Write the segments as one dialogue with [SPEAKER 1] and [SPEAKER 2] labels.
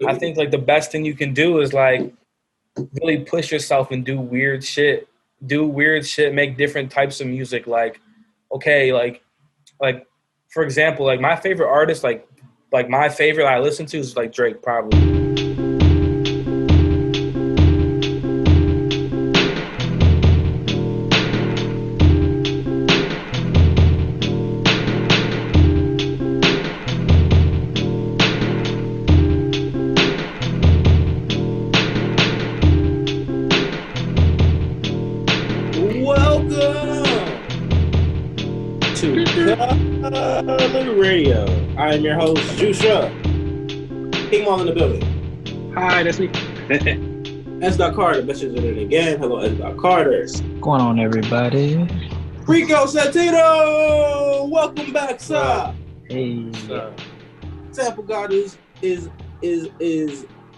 [SPEAKER 1] I think like the best thing you can do is like really push yourself and do weird shit. Do weird shit, make different types of music. Like, okay, like for example, like my favorite artist, like my favorite I listen to is like Drake probably.
[SPEAKER 2] Radio. I am your host, Jusha. King Mall in the building.
[SPEAKER 3] Hi, that's me.
[SPEAKER 2] S. Carter, message it again. Hello, S. Carter.
[SPEAKER 4] What's going on, everybody?
[SPEAKER 2] Rico Santino, welcome back, sir.
[SPEAKER 4] Hey.
[SPEAKER 2] Sample God is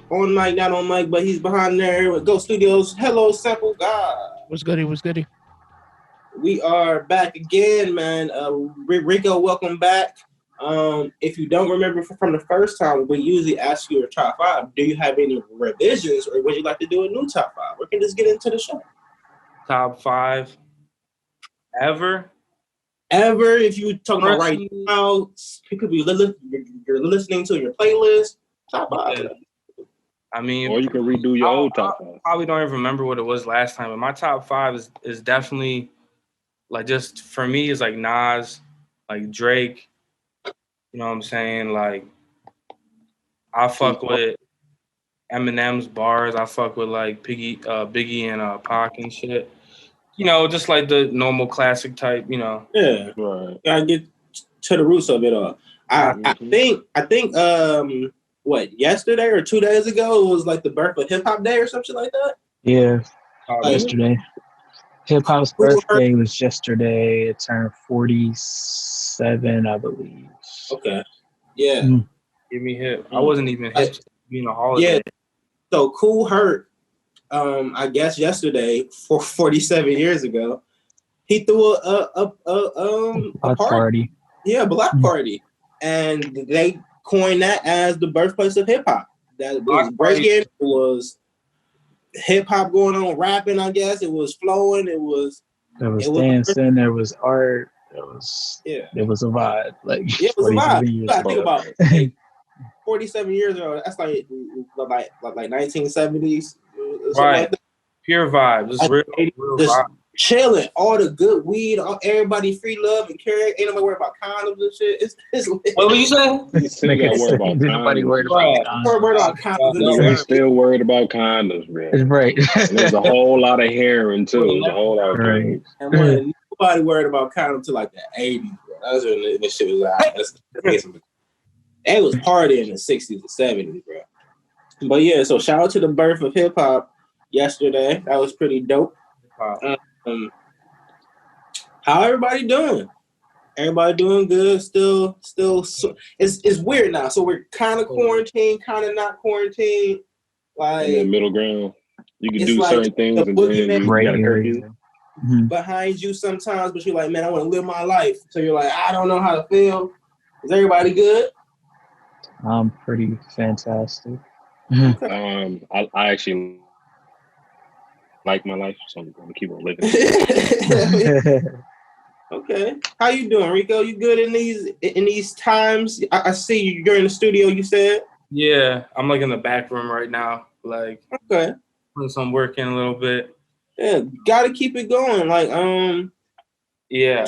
[SPEAKER 2] on mic, not on mic, but he's behind there with Go Studios. Hello, Sample God.
[SPEAKER 3] What's goody?
[SPEAKER 2] We are back again, man. Rico, welcome back. If you don't remember from the first time, we usually ask you your top five. Do you have any revisions, or would you like to do a new top five? We can just get into the show.
[SPEAKER 1] Top five ever.
[SPEAKER 2] If you talking about right now, people you're listening to your playlist, top five.
[SPEAKER 1] Yeah. I mean,
[SPEAKER 3] or you can redo your old top five.
[SPEAKER 1] I probably don't even remember what it was last time, but my top five is definitely like, just for me, is like Nas, like Drake. You know what I'm saying? Like, I fuck with Eminem's bars. I fuck with like Biggie and Pac and shit. You know, just like the normal classic type. You know.
[SPEAKER 2] Yeah, right. Gotta get to the roots of it all. I think what, yesterday or 2 days ago, it was like the birth of hip hop day or something like that.
[SPEAKER 4] Yeah, yesterday. Hip hop's birthday was yesterday. It turned 47, I believe.
[SPEAKER 2] Okay. Yeah.
[SPEAKER 1] Give me hip. I wasn't even hip to being a holiday.
[SPEAKER 2] Yeah. So Kool Herc, I guess yesterday, 47 years ago, he threw a
[SPEAKER 4] party.
[SPEAKER 2] Yeah, a block party, and they coined that as the birthplace of hip hop. That was breaking. It was hip hop going on, rapping. I guess it was flowing. There was
[SPEAKER 4] dancing. There was art. It was a vibe. Like,
[SPEAKER 2] it was a vibe. You gotta think about it. 47 years ago. That's like 1970s.
[SPEAKER 1] Right. Like pure vibe. Just real vibe.
[SPEAKER 2] Chilling. All the good weed. Everybody free love and care. Ain't nobody worried about condoms and shit.
[SPEAKER 1] What were you saying?
[SPEAKER 4] Nobody worried about condoms.
[SPEAKER 3] He's still worried about condoms, man.
[SPEAKER 4] Right.
[SPEAKER 3] And there's a whole lot of heroin too. There's a whole lot of things.
[SPEAKER 2] And when nobody worried about condoms till like the 80s, bro. That was when this shit was out. It was partying in the 60s and 70s, bro. But yeah, so shout out to the birth of hip hop yesterday. That was pretty dope. How everybody doing? Everybody doing good. Still. It's weird now. So we're kind of quarantined, kind of not quarantined. Like
[SPEAKER 3] in the middle ground, you can do like certain things, and then you got a curfew
[SPEAKER 2] behind you sometimes. But you're like, man, I want to live my life. So you're like, I don't know how to feel. Is everybody good?
[SPEAKER 4] I'm pretty fantastic.
[SPEAKER 3] I actually like my life, so I'm gonna keep on living.
[SPEAKER 2] Okay, how you doing, Rico? You good in these times? I see you're in the studio. You said.
[SPEAKER 1] Yeah, I'm like in the back room right now. Like,
[SPEAKER 2] okay,
[SPEAKER 1] putting some work in a little bit.
[SPEAKER 2] Yeah, gotta keep it going. Like,
[SPEAKER 1] yeah.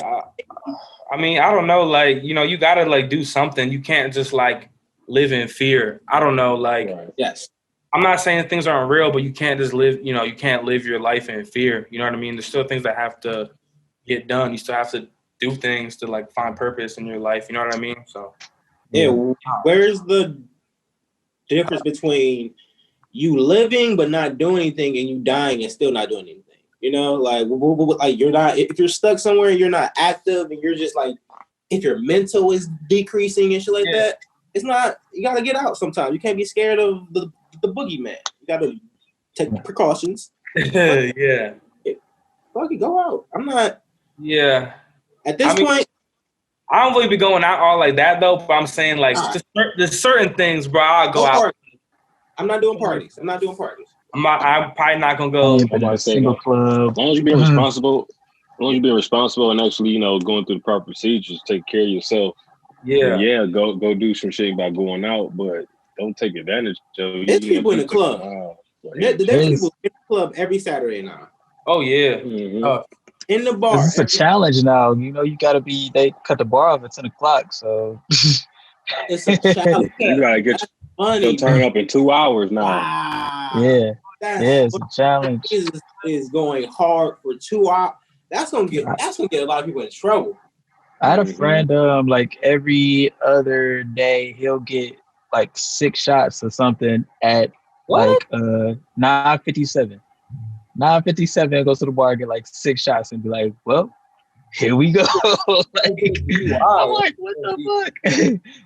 [SPEAKER 1] I mean, I don't know. Like, you know, you gotta like do something. You can't just like live in fear. I don't know. Like,
[SPEAKER 2] yes.
[SPEAKER 1] I'm not saying things aren't real, but you can't just live, you know, you can't live your life in fear. You know what I mean? There's still things that have to get done. You still have to do things to like find purpose in your life. You know what I mean? So
[SPEAKER 2] yeah, where's the difference between you living but not doing anything and you dying and still not doing anything? You know, like you're not, if you're stuck somewhere and you're not active and you're just like, if your mental is decreasing and shit like that, it's not, you gotta get out sometimes. You can't be scared of the boogeyman. You gotta take precautions.
[SPEAKER 1] Yeah.
[SPEAKER 2] Fuck it, go out. I'm not.
[SPEAKER 1] Yeah.
[SPEAKER 2] At this point,
[SPEAKER 1] I don't really be going out all like that though. But I'm saying like there's certain things, bro. I'll go out.
[SPEAKER 2] I'm not doing parties. I'm
[SPEAKER 1] probably not gonna
[SPEAKER 4] I
[SPEAKER 1] go.
[SPEAKER 4] ain't been
[SPEAKER 3] I'm
[SPEAKER 4] in
[SPEAKER 3] about
[SPEAKER 4] a
[SPEAKER 3] to say,
[SPEAKER 4] single
[SPEAKER 3] as
[SPEAKER 4] club.
[SPEAKER 3] long as you're being responsible, and actually, going through the proper procedures, take care of yourself. Then
[SPEAKER 1] Yeah.
[SPEAKER 3] go do some shit by going out, but don't take advantage of it.
[SPEAKER 2] There's people in the club. There's people in the club every Saturday now.
[SPEAKER 1] Oh yeah.
[SPEAKER 3] Mm-hmm.
[SPEAKER 2] In the bar.
[SPEAKER 4] It's a challenge now. You gotta be. They cut the bar off at 10 o'clock, so
[SPEAKER 2] It's a challenge.
[SPEAKER 3] You gotta get your turn up in 2 hours now.
[SPEAKER 2] Wow.
[SPEAKER 4] yeah, it's a challenge.
[SPEAKER 2] Is going hard for 2 hours. That's gonna get a lot of people in trouble.
[SPEAKER 4] I had a friend, like every other day, he'll get like 6 shots or something at like 9:57. 9:57, he goes to the bar and get like 6 shots and be like, "Well, here we go." I'm like, "What the fuck?"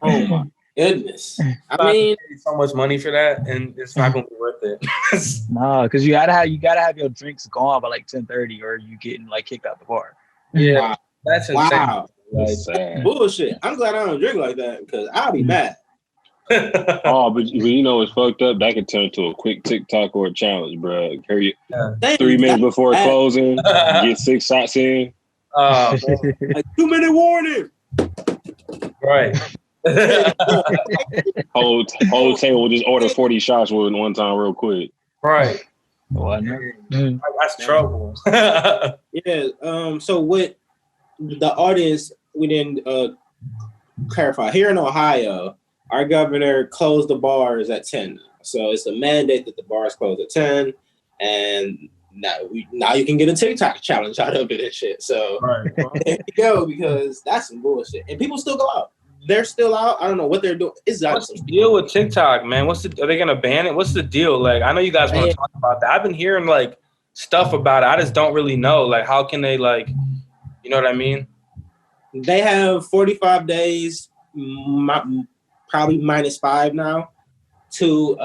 [SPEAKER 2] Oh my goodness! I mean,
[SPEAKER 1] so much money for that, and it's not gonna be worth it.
[SPEAKER 4] Nah, because you gotta have your drinks gone by like 10:30, or you getting like kicked out the bar.
[SPEAKER 1] Yeah,
[SPEAKER 2] wow.
[SPEAKER 1] That's insane.
[SPEAKER 2] Wow.
[SPEAKER 3] That's sad.
[SPEAKER 2] Bullshit. I'm glad I don't drink like that because I'll be mad.
[SPEAKER 3] Oh, but it's fucked up. That could turn into a quick TikTok or a challenge, bro. Hurry, 3 minutes before closing, get 6 shots in.
[SPEAKER 2] A 2-minute warning.
[SPEAKER 1] Right.
[SPEAKER 3] Whole table just order 40 shots with one time real quick.
[SPEAKER 1] Right.
[SPEAKER 4] That's
[SPEAKER 1] trouble.
[SPEAKER 2] Yeah. So what the audience, we didn't clarify. Here in Ohio, our governor closed the bars at 10. So it's a mandate that the bars close at 10, and now you can get a TikTok challenge out of it and shit. So there you go, because that's some bullshit. And people still go out. They're still out. I don't know what they're doing.
[SPEAKER 1] What's the deal with TikTok, man? Are they gonna ban it? What's the deal? Like, I know you guys want to talk about that. I've been hearing like stuff about it. I just don't really know. Like, how can they you know what I mean?
[SPEAKER 2] They have 45 days, probably -5 now, to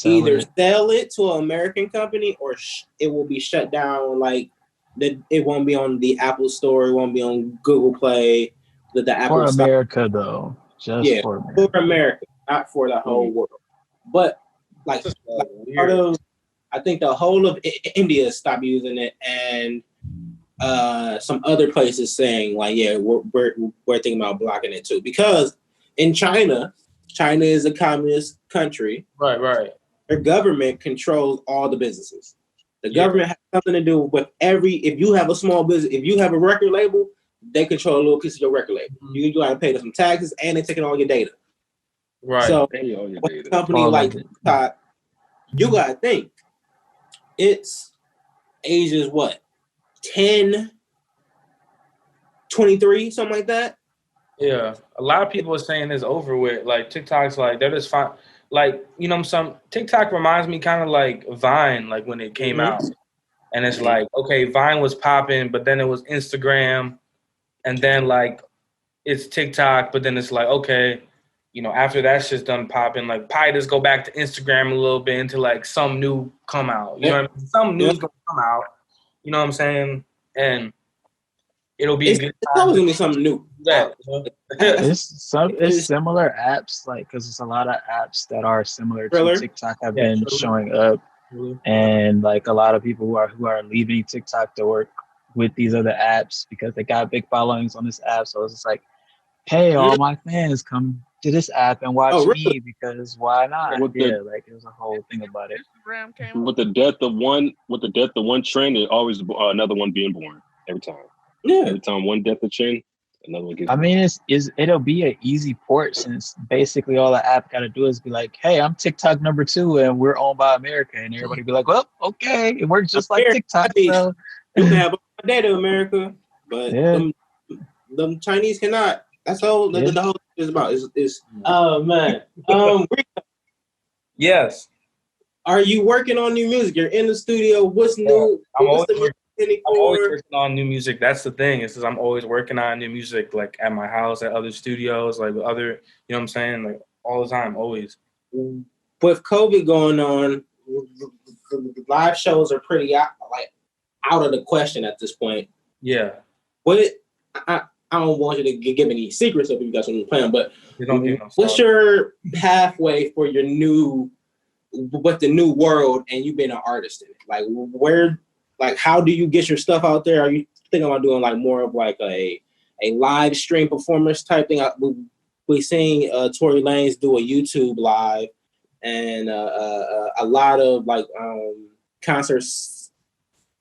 [SPEAKER 2] either sell it to an American company or it will be shut down. Like, it won't be on the Apple Store. It won't be on Google Play. The Apple
[SPEAKER 4] for America, though. Just for
[SPEAKER 2] America, not for the whole world. But like part of, I think the whole of India stopped using it, and some other places saying like, yeah, we're thinking about blocking it too, because in China is a communist country.
[SPEAKER 1] Right.
[SPEAKER 2] Their government controls all the businesses. The government has something to do with if you have a small business, if you have a record label, they control a little piece of your record label. You got to pay them some taxes, and they're taking all your data.
[SPEAKER 1] Right.
[SPEAKER 2] So a company like TikTok, you got to think, it's ages what? 10, 23, something like that.
[SPEAKER 1] Yeah. A lot of people are saying it's over with. Like, TikTok's like, they're just fine. Like, TikTok reminds me kind of like Vine, like when it came out. And it's like, okay, Vine was popping, but then it was Instagram. And then like it's TikTok, but then it's like, okay, after that shit's done popping, like probably just go back to Instagram a little bit until like some new come out. You know what I mean? Some new's gonna come out. You know what I'm saying? And it'll be a good time.
[SPEAKER 2] It's always gonna be something new.
[SPEAKER 1] Yeah.
[SPEAKER 4] It's similar apps, like, because it's a lot of apps that are similar to TikTok have been showing up, and like a lot of people who are leaving TikTok to work with these other apps because they got big followings on this app. So it's just like, hey, all my fans, come to this app and watch me, because why not? Like it was a whole thing about it.
[SPEAKER 3] With the death of one trend, there's always another one being born every time.
[SPEAKER 2] Yeah.
[SPEAKER 3] Every time one death of trend, another one gets
[SPEAKER 4] born. I mean, it'll be an easy port, since basically all the app got to do is be like, hey, I'm TikTok number 2 and we're owned by America, and everybody be like, well, okay, it works just like TikTok. So
[SPEAKER 2] you can have all the data, America, but them Chinese cannot. That's all the whole thing is about. Is oh man.
[SPEAKER 1] Yes.
[SPEAKER 2] Are you working on new music? You're in the studio. What's new?
[SPEAKER 1] I'm always working on new music. That's the thing. Is I'm always working on new music, like at my house, at other studios, like with other, you know what I'm saying? Like all the time, always.
[SPEAKER 2] With COVID going on, live shows are pretty out of the question at this point.
[SPEAKER 1] Yeah.
[SPEAKER 2] What I don't want you to give any secrets if you got something planned, but
[SPEAKER 1] no
[SPEAKER 2] what's your pathway for your new, with the new world and you being an artist in it? Like where, like how do you get your stuff out there? Are you thinking about doing like more of like a live stream performance type thing? We seen Tory Lanez do a YouTube live, and a lot of like concert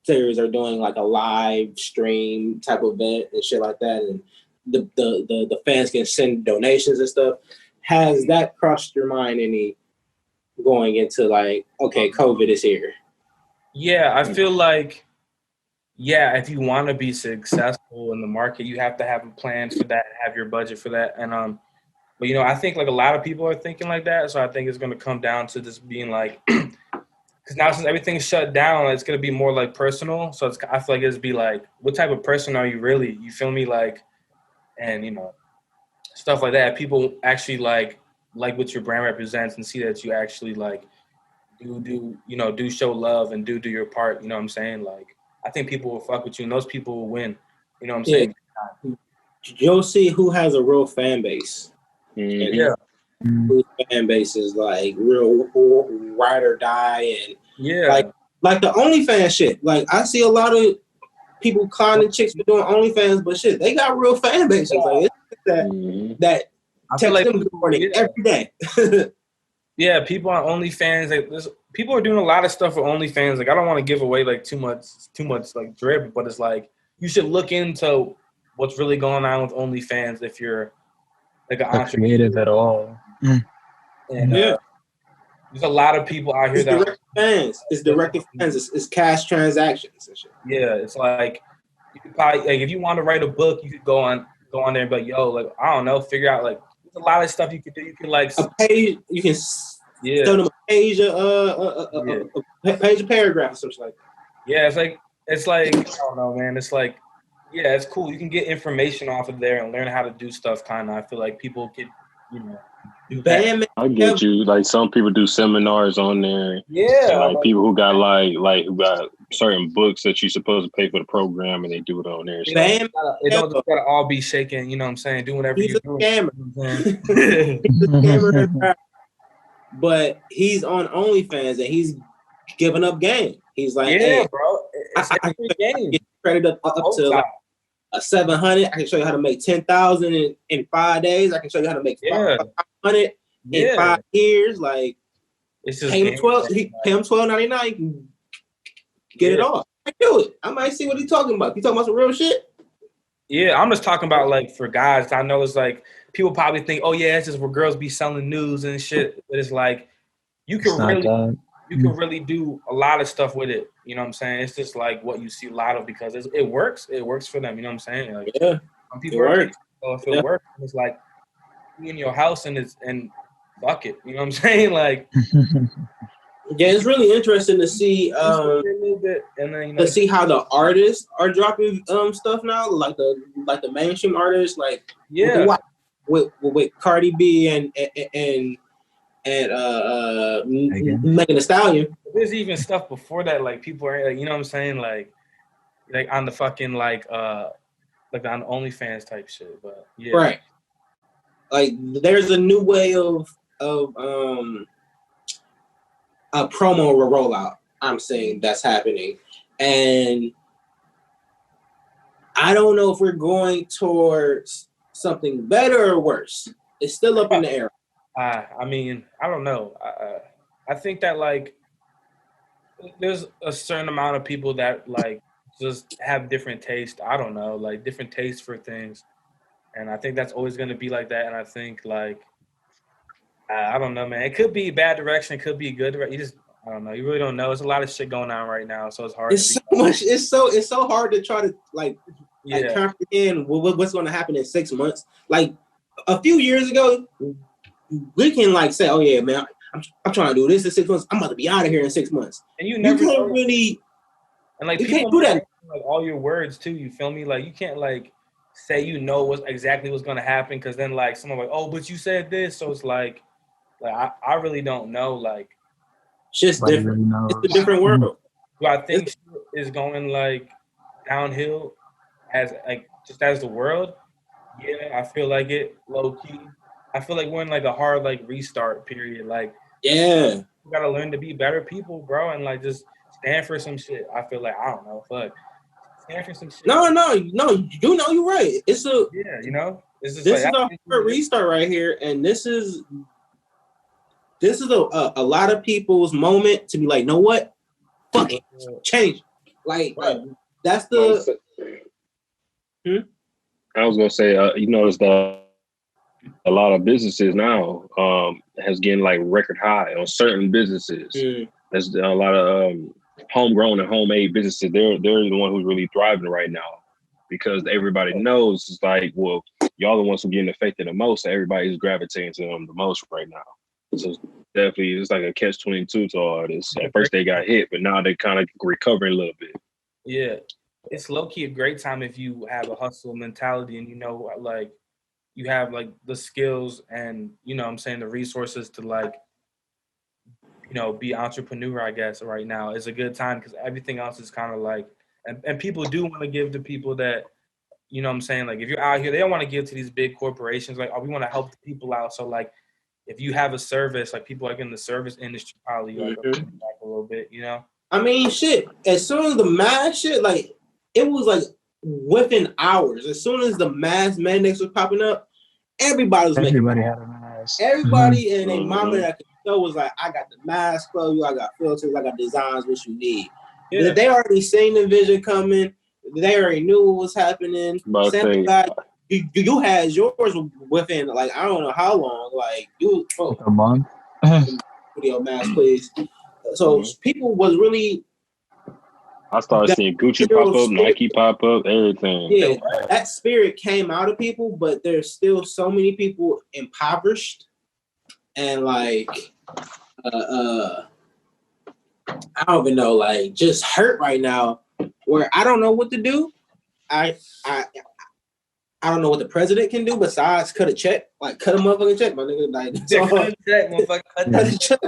[SPEAKER 2] series are doing like a live stream type event and shit like that, and the fans can send donations and stuff. Has that crossed your mind any going into like, okay, COVID is here?
[SPEAKER 1] Yeah, I feel like, yeah, if you want to be successful in the market, you have to have a plan for that, have your budget for that. And but you know, I think like a lot of people are thinking like that. So I think it's gonna come down to just being like, because now since everything's shut down, it's gonna be more like personal. So I feel like it's be like, what type of person are you really? You feel me? Like, and you know, stuff like that. People actually like what your brand represents and see that you actually like do show love and do your part. You know what I'm saying? Like, I think people will fuck with you and those people will win. You know what I'm saying?
[SPEAKER 2] You'll see who has a real fan base.
[SPEAKER 3] Mm-hmm.
[SPEAKER 1] Yeah.
[SPEAKER 2] Whose fan base is like real ride or die, and like the OnlyFans shit. Like I see a lot of people clowning chicks for doing OnlyFans, but shit, they got real fan bases. Like it's that text like them morning every day.
[SPEAKER 1] Yeah, people on OnlyFans, like people are doing a lot of stuff for OnlyFans. Like I don't want to give away like too much like drip, but it's like you should look into what's really going on with OnlyFans if you're like an entrepreneur.
[SPEAKER 4] Creative at all.
[SPEAKER 1] And there's a lot of people out here
[SPEAKER 2] it's direct fans. It's direct fans. It's cash transactions and shit.
[SPEAKER 1] Yeah, it's like you could probably like if you want to write a book, you could go on there and be like, yo, like I don't know, figure out like there's a lot of stuff you could do. You can like
[SPEAKER 2] a page. You can send them a page, a page, a paragraph, or something like that.
[SPEAKER 1] Yeah, it's like I don't know, man. It's like it's cool. You can get information off of there and learn how to do stuff. Kind of, I feel like people could, you know.
[SPEAKER 3] I get you. Like some people do seminars on there.
[SPEAKER 1] Yeah,
[SPEAKER 3] like people who got like who got certain books that you're supposed to pay for the program, and they do it on there. So.
[SPEAKER 1] It don't just gotta all be shaking. You know what I'm saying? Do whatever you do.
[SPEAKER 2] He's a scammer. But he's on OnlyFans and he's giving up game. He's like, hey,
[SPEAKER 1] bro,
[SPEAKER 2] I can get credit up to like a 700. I can show you how to make 10,000 in 5 days. I can show you how to make 500 in 5 years. Like,
[SPEAKER 1] it's just
[SPEAKER 2] pay him $12.99. You can get it off. I do it. I might see what he's talking about. You talking about some real shit?
[SPEAKER 1] Yeah, I'm just talking about like for guys. I know it's like people probably think, oh yeah, it's just where girls be selling news and shit. But it's like you can really do a lot of stuff with it. You know what I'm saying? It's just like what you see a lot of because it works. It works for them. You know what I'm saying? Like, some people work. So if it works, it's like you in your house and fuck it. You know what I'm saying? Like.
[SPEAKER 2] Yeah, it's really interesting to see to see how the artists are dropping stuff now, like the mainstream artists, like with Cardi B and Megan Thee Stallion.
[SPEAKER 1] There's even stuff before that, like people are like, you know what I'm saying, like on the fucking like on OnlyFans type shit, but
[SPEAKER 2] right. Like there's a new way of a promo rollout. I'm saying that's happening, and I don't know if we're going towards something better or worse. It's still up in the air.
[SPEAKER 1] I mean, I don't know. I think that like there's a certain amount of people that like just have different tastes. I don't know, like different tastes for things, and I think that's always going to be like that. And I think like. I don't know, man. It could be a bad direction. It could be a good direction. I don't know. You really don't know. There's a lot of shit going on right now, so it's hard.
[SPEAKER 2] It's so much. It's so hard to try to like comprehend what's going to happen in 6 months. Like a few years ago, we can like say, "Oh yeah, man, I'm trying to do this in 6 months. I'm about to be out of here in 6 months."
[SPEAKER 1] And you never
[SPEAKER 2] can't really.
[SPEAKER 1] And like
[SPEAKER 2] you
[SPEAKER 1] people
[SPEAKER 2] can't do that.
[SPEAKER 1] Like all your words too. You feel me? Like you can't like say what's exactly what's going to happen because then like someone like, "Oh, but you said this," so it's like I really don't know. Like,
[SPEAKER 2] shit's different. It's a different world.
[SPEAKER 1] Do I think shit is going like downhill as like just as the world? Yeah, I feel like it low key. I feel like we're in like a hard like restart period. Like,
[SPEAKER 2] yeah,
[SPEAKER 1] we gotta learn to be better people, bro, and like just stand for some shit. I feel like I don't know, fuck, stand for some shit.
[SPEAKER 2] No, you know you're right. It's a
[SPEAKER 1] it's just
[SPEAKER 2] this
[SPEAKER 1] like
[SPEAKER 2] is a hard restart right here, and this is a lot of people's moment to be like, know what, fuck it, change. Like that's the.
[SPEAKER 3] I was gonna say, you notice that a lot of businesses now has getting like record high on certain businesses. There's a lot of homegrown and homemade businesses. They're the one who's really thriving right now because everybody knows it's like, well, y'all the ones who getting affected the most. So everybody's gravitating to them the most right now. So definitely, it's like a catch-22 to all this. At first they got hit, but now they're kind of recovering a little bit.
[SPEAKER 1] Yeah, it's low key a great time if you have a hustle mentality and like you have like the skills and what I'm saying, the resources to like be entrepreneur. I guess right now is a good time because everything else is kind of like and people do want to give to people that what I'm saying, like if you're out here, they don't want to give to these big corporations. Like, we want to help the people out. So like if you have a service, like people like in the service industry probably like back a little bit,
[SPEAKER 2] I mean, shit. As soon as the mask shit, like it was like within hours. As soon as the mask mandates was popping up, everybody had a mask. Everybody and their mama that could show was like, I got the mask for you, I got filters, I got designs, what you need. Yeah. They already seen the vision coming. They already knew what was happening. You had yours within like I don't know how long. Like you
[SPEAKER 4] a month.
[SPEAKER 2] Video mask, please. So people was really.
[SPEAKER 3] I started seeing Gucci pop up, Nike pop up, everything.
[SPEAKER 2] Yeah, that spirit came out of people, but there's still so many people impoverished and like I don't even know, like just hurt right now where I don't know what to do. I don't know what the president can do besides cut a check, like cut a motherfucking check, my nigga. Like cut a check,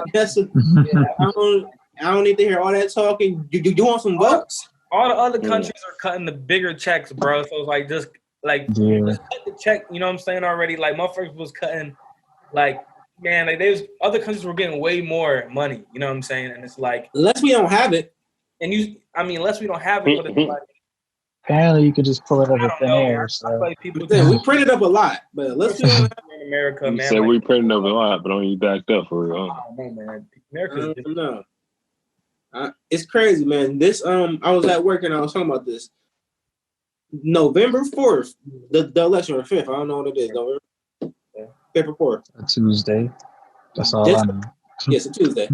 [SPEAKER 2] I don't need to hear all that talking. You want some votes?
[SPEAKER 1] All the other countries are cutting the bigger checks, bro. So it's like just cut the check. You know what I'm saying already? Like motherfuckers was cutting, like man, like other countries were getting way more money. You know what I'm saying? And it's like
[SPEAKER 2] unless we don't have it,
[SPEAKER 1] unless we don't have it, but it's like.
[SPEAKER 4] Apparently, you could just pull it out of thin air. So.
[SPEAKER 2] We printed up a lot, but let's be honest.
[SPEAKER 1] In America, man.
[SPEAKER 3] Said we printed up a lot, but only backed up for real.
[SPEAKER 1] Oh man, America's
[SPEAKER 2] no. It's crazy, man. This I was at work and I was talking about this. November 4th, the election or 5th. I don't know what it is. November 5th or 4th.
[SPEAKER 4] A Tuesday. That's all I know.
[SPEAKER 2] Yes, a Tuesday.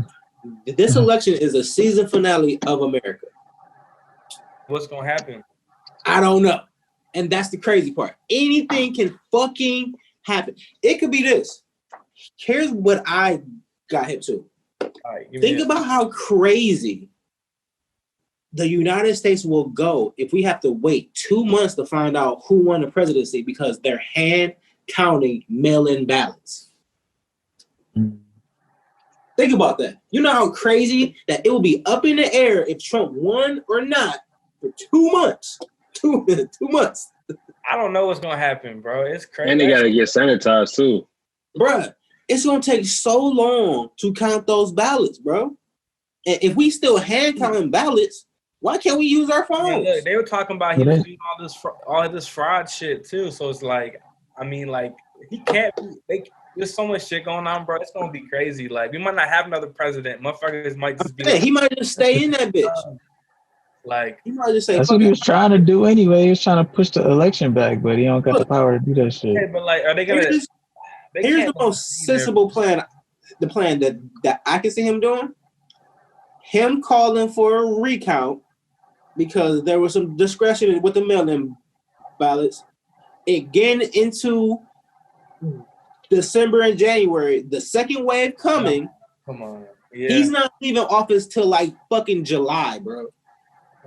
[SPEAKER 2] This election is a season finale of America.
[SPEAKER 1] What's gonna happen?
[SPEAKER 2] I don't know. And that's the crazy part. Anything can fucking happen. It could be this. Here's what I got hit to. Right, think about how crazy the United States will go if we have to wait 2 months to find out who won the presidency because they're hand counting mail-in ballots. Think about that. You know how crazy that it will be up in the air if Trump won or not for 2 months. 2 months.
[SPEAKER 1] I don't know what's gonna happen, bro. It's crazy.
[SPEAKER 3] And they gotta get sanitized too.
[SPEAKER 2] Bruh, it's gonna take so long to count those ballots, bro. And if we still hand counting ballots, why can't we use our phones?
[SPEAKER 1] Yeah, look, they were talking about he was doing all this fraud shit too. So it's like, he can't be. There's so much shit going on, bro. It's gonna be crazy. Like we might not have another president. Motherfuckers might just be.
[SPEAKER 2] He might just stay in that bitch.
[SPEAKER 1] Like
[SPEAKER 2] he might just say.
[SPEAKER 4] That's what he was trying to do anyway. He was trying to push the election back, but he don't got the power to do that shit.
[SPEAKER 1] Okay, but like, are they gonna?
[SPEAKER 2] Here's the most sensible plan. The plan that I can see him doing. Him calling for a recount because there was some discretion with the mail-in ballots. Again into December and January, the second wave coming.
[SPEAKER 1] Come on, yeah.
[SPEAKER 2] He's not leaving office till like fucking July, bro.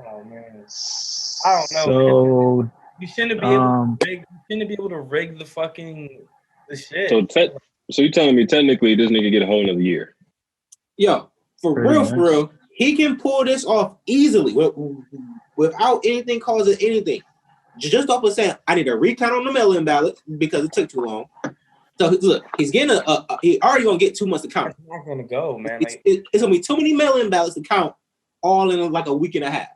[SPEAKER 1] Oh man, I don't know.
[SPEAKER 4] So
[SPEAKER 1] you shouldn't be able to rig the fucking the shit.
[SPEAKER 3] So you telling me technically this nigga get a whole another year?
[SPEAKER 2] Yo, for real, he can pull this off easily without anything causing anything. just off of saying, I need a recount on the mail-in ballot because it took too long. So look, he's getting he already gonna get 2 months to count.
[SPEAKER 1] It's not gonna go, man.
[SPEAKER 2] It's gonna be too many mail-in ballots to count all in like a week and a half.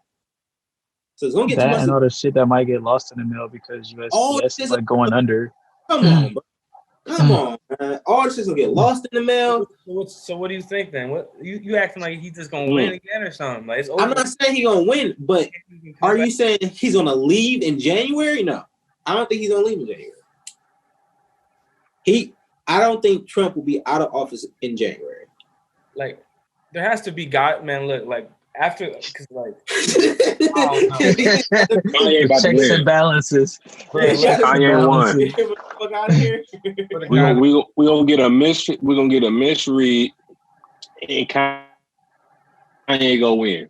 [SPEAKER 2] So it's gonna get 2 months.
[SPEAKER 4] And all the shit that might get lost in the mail because USPS is like going under.
[SPEAKER 2] Come on, bro. Come on, man. All this shit's gonna get lost in the mail.
[SPEAKER 1] So what do you think then? What you acting like he's just gonna win again or something? Like it's over.
[SPEAKER 2] I'm not saying he's gonna win, but are you saying he's gonna leave in January? No, I don't think he's gonna leave in January. I don't think Trump will be out of office in January.
[SPEAKER 1] Like, there has to be man. Look, like after, because like,
[SPEAKER 4] checks and balances.
[SPEAKER 3] Kanye won.
[SPEAKER 2] Fuck out of here.
[SPEAKER 3] We gonna get a misread. We're gonna get a misread, and Kanye go win.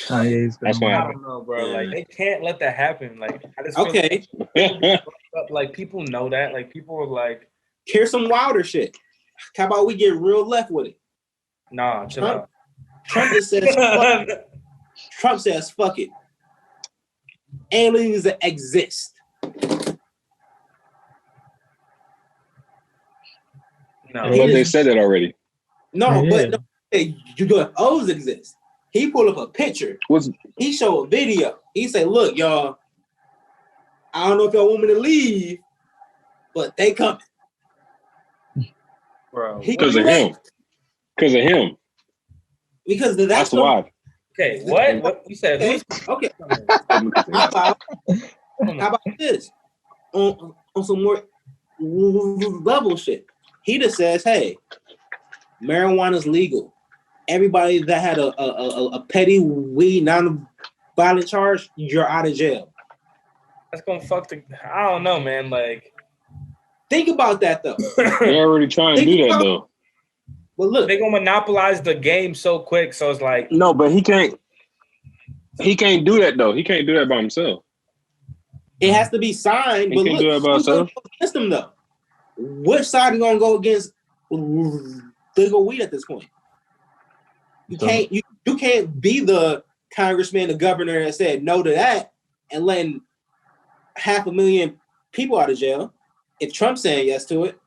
[SPEAKER 4] That's
[SPEAKER 3] why
[SPEAKER 1] I don't know, bro. Like they can't let that happen. Like I just feel like people know that. Like people are like,
[SPEAKER 2] here's some wilder shit. How about we get real left with it?
[SPEAKER 1] Nah, chill out.
[SPEAKER 2] Trump just says fuck it. Trump says fuck it. Aliens that exist.
[SPEAKER 1] No,
[SPEAKER 3] but they said that already.
[SPEAKER 2] No, but UFOs exist. He pulled up a picture. He showed a video. He said, "Look, y'all. I don't know if y'all want me to leave, but they coming."
[SPEAKER 1] Bro,
[SPEAKER 3] because of him. Because of him.
[SPEAKER 2] Because
[SPEAKER 3] that's why.
[SPEAKER 1] Okay, what you said?
[SPEAKER 2] Okay. How about this? On some more level shit. He just says, "Hey, marijuana's legal. Everybody that had a petty weed non-violent charge, you're out of jail."
[SPEAKER 1] That's gonna fuck I don't know, man. Like,
[SPEAKER 2] think about that though.
[SPEAKER 3] They're already trying to do that though.
[SPEAKER 2] But look,
[SPEAKER 1] they're gonna monopolize the game so quick. So it's like,
[SPEAKER 3] no, but he can't. He can't do that though. He can't do that by himself.
[SPEAKER 2] It has to be signed.
[SPEAKER 3] He can't do that by himself.
[SPEAKER 2] Against him though. Which side are gonna go against legal weed at this point? You can't. You can't be the congressman, the governor that said no to that, and letting 500,000 people out of jail. If Trump's saying yes to it,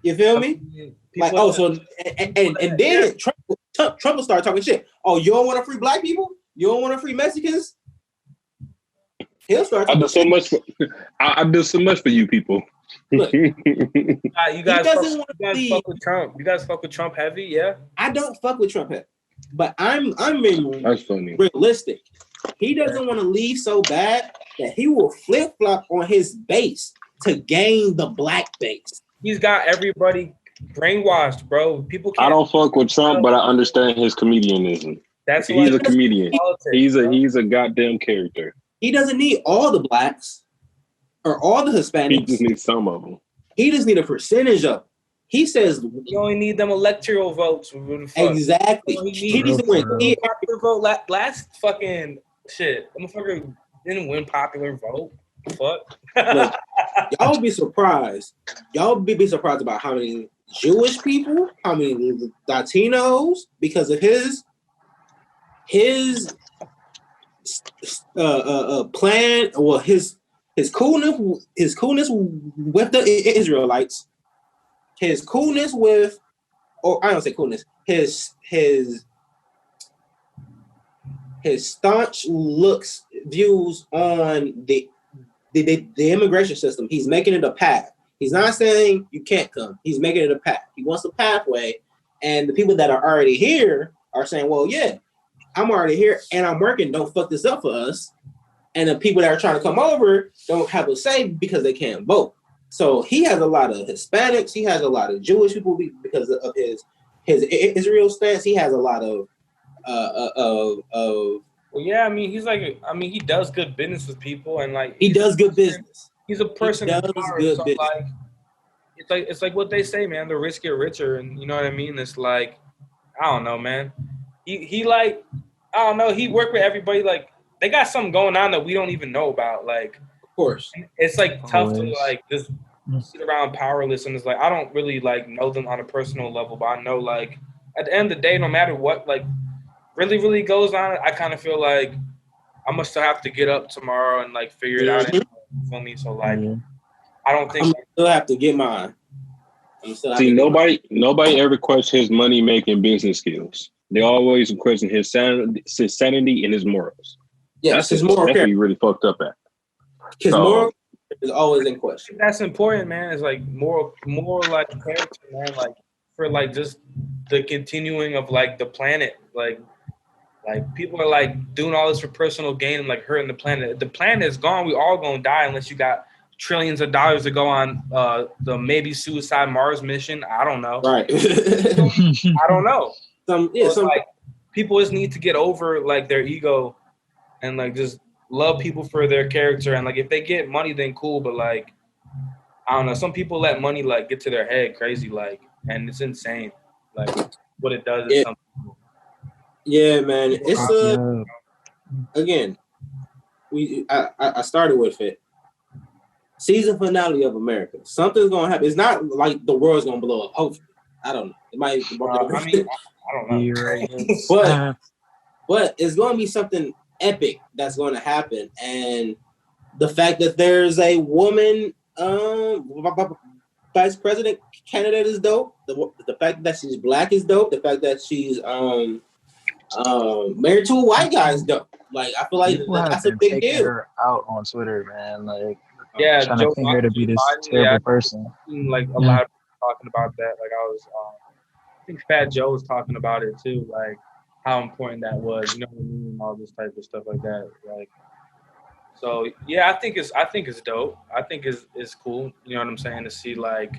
[SPEAKER 2] you feel me? Like, oh, so and then Trump will start talking shit. Oh, you don't want to free black people? You don't want to free Mexicans? He'll start.
[SPEAKER 3] I do so much. I do so much for you people.
[SPEAKER 1] Look, you guys fuck with Trump. You guys fuck with Trump heavy, yeah?
[SPEAKER 2] I don't fuck with Trump heavy, but I'm being
[SPEAKER 3] That's funny.
[SPEAKER 2] Realistic. He doesn't want to leave so bad that he will flip flop on his base to gain the black base.
[SPEAKER 1] He's got everybody brainwashed, bro. People can't.
[SPEAKER 3] I don't fuck with Trump, but I understand his comedianism. He's a comedian. Politics, he's a goddamn character.
[SPEAKER 2] He doesn't need all the blacks or all the Hispanics.
[SPEAKER 3] He just needs some of them.
[SPEAKER 2] He just needs a percentage of them. He says
[SPEAKER 1] you only need them electoral votes.
[SPEAKER 2] Exactly. He needs to win.
[SPEAKER 1] Popular vote last fucking shit. The motherfucker didn't win popular vote. Fuck.
[SPEAKER 2] Look, y'all would be surprised. Y'all would be surprised about how many Jewish people, how many Latinos, because of his plan, well, his coolness with the Israelites, his coolness with, or I don't say coolness, his staunch views on the immigration system. He's making it a path. He's not saying you can't come. He's making it a path. He wants a pathway, and the people that are already here are saying, "Well, yeah, I'm already here and I'm working. Don't fuck this up for us." And the people that are trying to come over don't have a say because they can't vote. So he has a lot of Hispanics. He has a lot of Jewish people because of his Israel stance. He has a lot of
[SPEAKER 1] Well, yeah, I mean, he does good business with people, and like
[SPEAKER 2] he does good business.
[SPEAKER 1] He's a person who does good business. Like it's like what they say, man. The rich get richer, and you know what I mean. It's like, I don't know, man. He like, I don't know. He worked with everybody. Like they got something going on that we don't even know about. Like,
[SPEAKER 2] of course,
[SPEAKER 1] it's like tough to like just sit around powerless, and it's like I don't really like know them on a personal level, but I know like at the end of the day, no matter what like really goes on, I kind of feel like I'm gonna still have to get up tomorrow and like figure it out. You feel me? So like, I don't think
[SPEAKER 2] I'm still have to get mine.
[SPEAKER 3] See, nobody ever questions his money making business skills. They always question his sanity and his morals.
[SPEAKER 2] Yes,
[SPEAKER 3] that's
[SPEAKER 2] his moral
[SPEAKER 3] that's
[SPEAKER 2] character.
[SPEAKER 3] what you really fucked up at.
[SPEAKER 2] His moral is always in question.
[SPEAKER 1] That's important, man. It's like more like character, man. Like for like just the continuing of like the planet. Like people are like doing all this for personal gain and like hurting the planet. The planet is gone. We all gonna die unless you got trillions of dollars to go on the maybe suicide Mars mission. I don't know.
[SPEAKER 2] Right.
[SPEAKER 1] I don't know.
[SPEAKER 2] Like
[SPEAKER 1] people just need to get over like their ego and like just love people for their character, and like if they get money then cool, but like I don't know, some people let money like get to their head crazy, like, and it's insane like what it does to some people.
[SPEAKER 2] Yeah, man. It's again, I started with it. Season finale of America. Something's gonna happen. It's not like the world's gonna blow up. Hopefully. I don't know. It might
[SPEAKER 1] I don't know.
[SPEAKER 2] but it's gonna be something epic that's going to happen, and the fact that there's a woman vice president candidate is dope. The fact that she's black is dope. The fact that she's married to a white guy is dope. Like I feel like that's a big deal.
[SPEAKER 4] Her out on Twitter, man. Like
[SPEAKER 1] trying
[SPEAKER 4] to paint her to be this terrible person.
[SPEAKER 1] Like a lot of people talking about that. Like I think Fat Joe was talking about it too. Like how important that was, you know what I mean, all this type of stuff like that. Like, so yeah, I think it's dope. I think it's cool. You know what I'm saying, to see like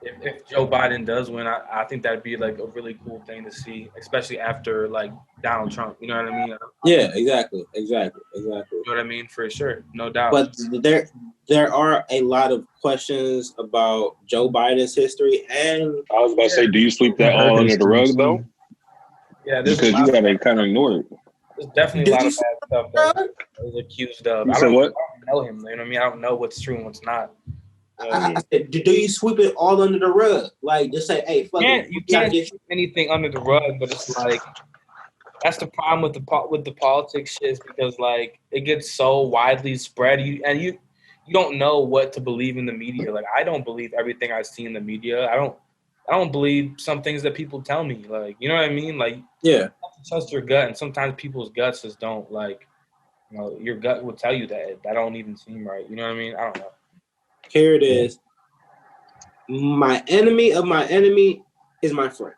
[SPEAKER 1] if Joe Biden does win, I think that'd be like a really cool thing to see, especially after like Donald Trump. You know what I mean?
[SPEAKER 2] Yeah, exactly. You know
[SPEAKER 1] what I mean, for sure, no doubt.
[SPEAKER 2] But there are a lot of questions about Joe Biden's history, and
[SPEAKER 3] I was about to say, do you sweep that all under the rug though?
[SPEAKER 1] Yeah,
[SPEAKER 3] because you gotta kind of ignore it.
[SPEAKER 1] There's definitely a lot of bad stuff that he's accused of.
[SPEAKER 3] You said what?
[SPEAKER 1] I don't know him. You know what I mean? I don't know what's true and what's not.
[SPEAKER 2] I said, do you sweep it all under the rug? Like, just say, hey, fuck it.
[SPEAKER 1] You can't sweep anything under the rug, but it's like that's the problem with the politics shit, is because like it gets so widely spread. You don't know what to believe in the media. Like I don't believe everything I see in the media. I don't believe some things that people tell me. Like, you know what I mean? Like,
[SPEAKER 2] yeah,
[SPEAKER 1] you have to trust your gut, and sometimes people's guts just don't, like, you know, your gut will tell you that don't even seem right. You know what I mean? I don't know.
[SPEAKER 2] Here it is. My enemy of my enemy is my friend.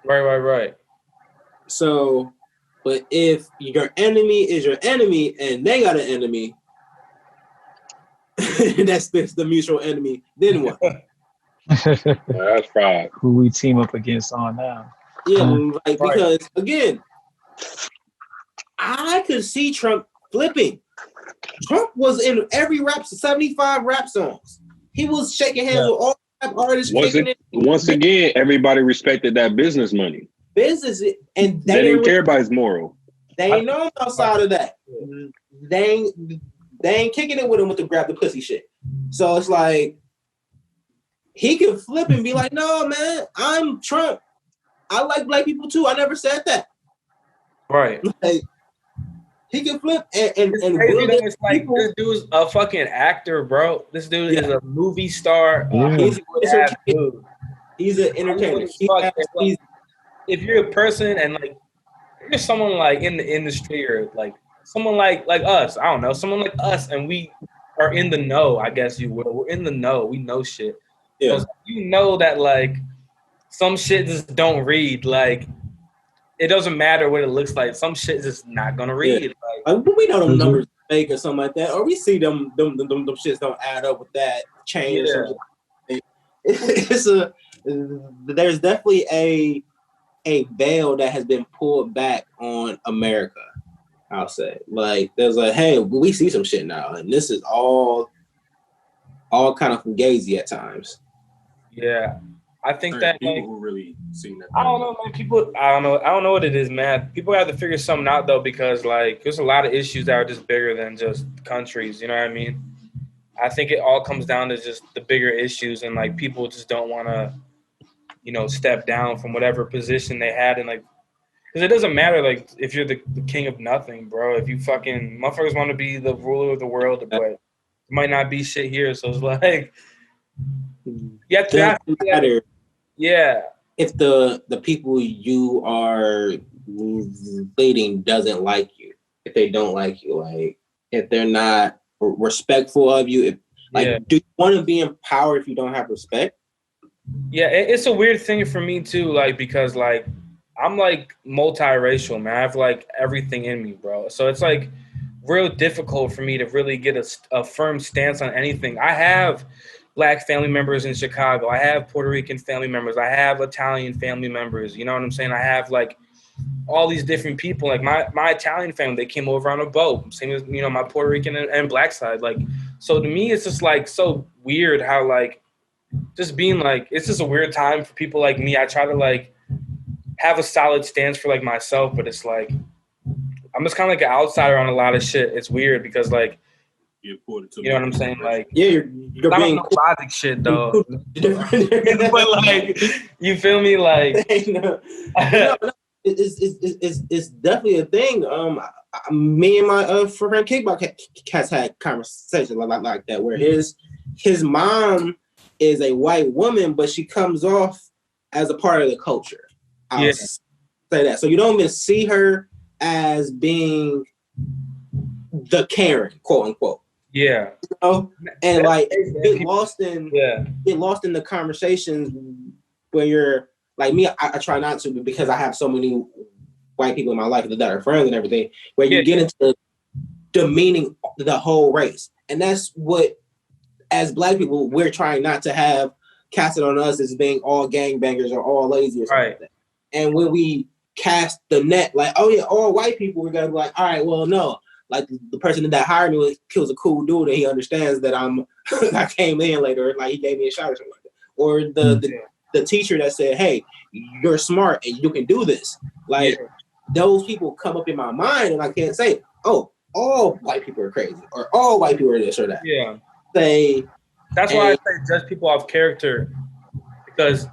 [SPEAKER 1] Right.
[SPEAKER 2] So, but if your enemy is your enemy and they got an enemy, that's the mutual enemy, then what?
[SPEAKER 3] That's right.
[SPEAKER 4] Who we team up against on now?
[SPEAKER 2] Yeah, like because again, I could see Trump flipping. Trump was in every 75 rap songs. He was shaking hands with all rap artists.
[SPEAKER 3] Once again, everybody respected that business money.
[SPEAKER 2] Business, and
[SPEAKER 3] they didn't care about his moral.
[SPEAKER 2] They ain't know outside of that. They ain't kicking it with him with the grab the pussy shit. So it's like he can flip and be like, "No, man, I'm Trump. I like black people too. I never said that."
[SPEAKER 1] Right.
[SPEAKER 2] Like, he can flip and
[SPEAKER 1] it's like this dude's a fucking actor, bro. This dude is a movie star.
[SPEAKER 4] Yeah.
[SPEAKER 2] He's an entertainer.
[SPEAKER 1] If you're a person and like you're someone like in the industry or like someone like us, I don't know, someone like us, and we are in the know, I guess you will. We're in the know. We know shit.
[SPEAKER 2] Yeah.
[SPEAKER 1] So you know that like some shit just don't read. Like it doesn't matter what it looks like. Some shit just not gonna read.
[SPEAKER 2] Yeah. Like we know them numbers fake or something like that, or we see them shits don't add up with that change. Yeah. There's definitely a veil that has been pulled back on America. I'll say, like, there's like, hey, we see some shit now, and this is all kind of fugazi at times.
[SPEAKER 1] Yeah. I think that
[SPEAKER 5] people
[SPEAKER 1] like,
[SPEAKER 5] who really seen that.
[SPEAKER 1] I don't know, man. I don't know what it is, man. People have to figure something out though, because like there's a lot of issues that are just bigger than just countries. You know what I mean? I think it all comes down to just the bigger issues, and like people just don't want to, you know, step down from whatever position they had, and like Because it doesn't matter, like, if you're the king of nothing, bro. If you fucking motherfuckers want to be the ruler of the world, but it might not be shit here. So it's like, you have to
[SPEAKER 2] matter.
[SPEAKER 1] Yeah.
[SPEAKER 2] If the people you are leading doesn't like you, if they don't like you, like if they're not respectful of you, do you want to be in power if you don't have respect?
[SPEAKER 1] Yeah, it's a weird thing for me too, like, because like I'm like multiracial, man. I have like everything in me, bro. So it's like real difficult for me to really get a firm stance on anything. I have Black family members in Chicago. I have Puerto Rican family members. I have Italian family members. You know what I'm saying? I have like all these different people. Like my Italian family, they came over on a boat. Same as, you know, my Puerto Rican and Black side. Like, so to me, it's just like so weird how like just being like, it's just a weird time for people like me. I try to like have a solid stance for like myself, but it's like I'm just kind of like an outsider on a lot of shit. It's weird because like, you know what I'm saying? Like,
[SPEAKER 2] yeah, you're being
[SPEAKER 1] no logic shit though. But like, you feel me? Like,
[SPEAKER 2] it's definitely a thing. Me and my friend Kickbox Cats had conversations like that, where his mom is a white woman, but she comes off as a part of the culture. I'll say that. So you don't even see her as being the Karen, quote unquote.
[SPEAKER 1] Yeah.
[SPEAKER 2] You know? And like get lost in the conversations where you're like me. I try not to, because I have so many white people in my life that are friends and everything, where you get into demeaning the whole race. And that's what, as Black people, we're trying not to have casted on us as being all gangbangers or all lazy or something like that. And when we cast the net, like, oh yeah, all white people, we're gonna be like, all right, well, no. Like the person that hired me was a cool dude, and he understands that I came in later, like he gave me a shot or something like that. Or the teacher that said, hey, you're smart and you can do this. Like those people come up in my mind, and I can't say, oh, all white people are crazy or all white people are this or that.
[SPEAKER 1] Yeah.
[SPEAKER 2] That's
[SPEAKER 1] why I say judge people off character, because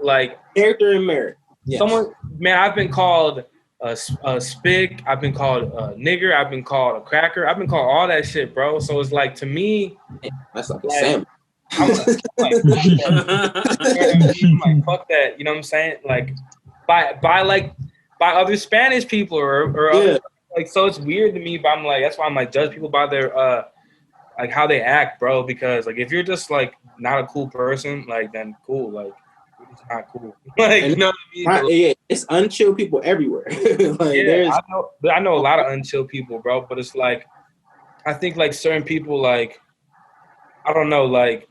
[SPEAKER 1] like
[SPEAKER 2] character and merit.
[SPEAKER 1] Yes. Someone, man, I've been called a spick. I've been called a nigger. I've been called a cracker. I've been called all that shit, bro. So it's like, to me,
[SPEAKER 2] that's like a salmon.
[SPEAKER 1] I'm like, fuck that. You know what I'm saying? Like, by other Spanish people or other, like, so it's weird to me. But I'm like, that's why I'm like, judge people by their like how they act, bro. Because like if you're just like not a cool person, like then cool, like it's not cool. Like, you know what I mean?
[SPEAKER 2] Yeah, it's unchill people everywhere. Like,
[SPEAKER 1] I know a lot of unchill people, bro. But it's like, I think like certain people, like, I don't know, like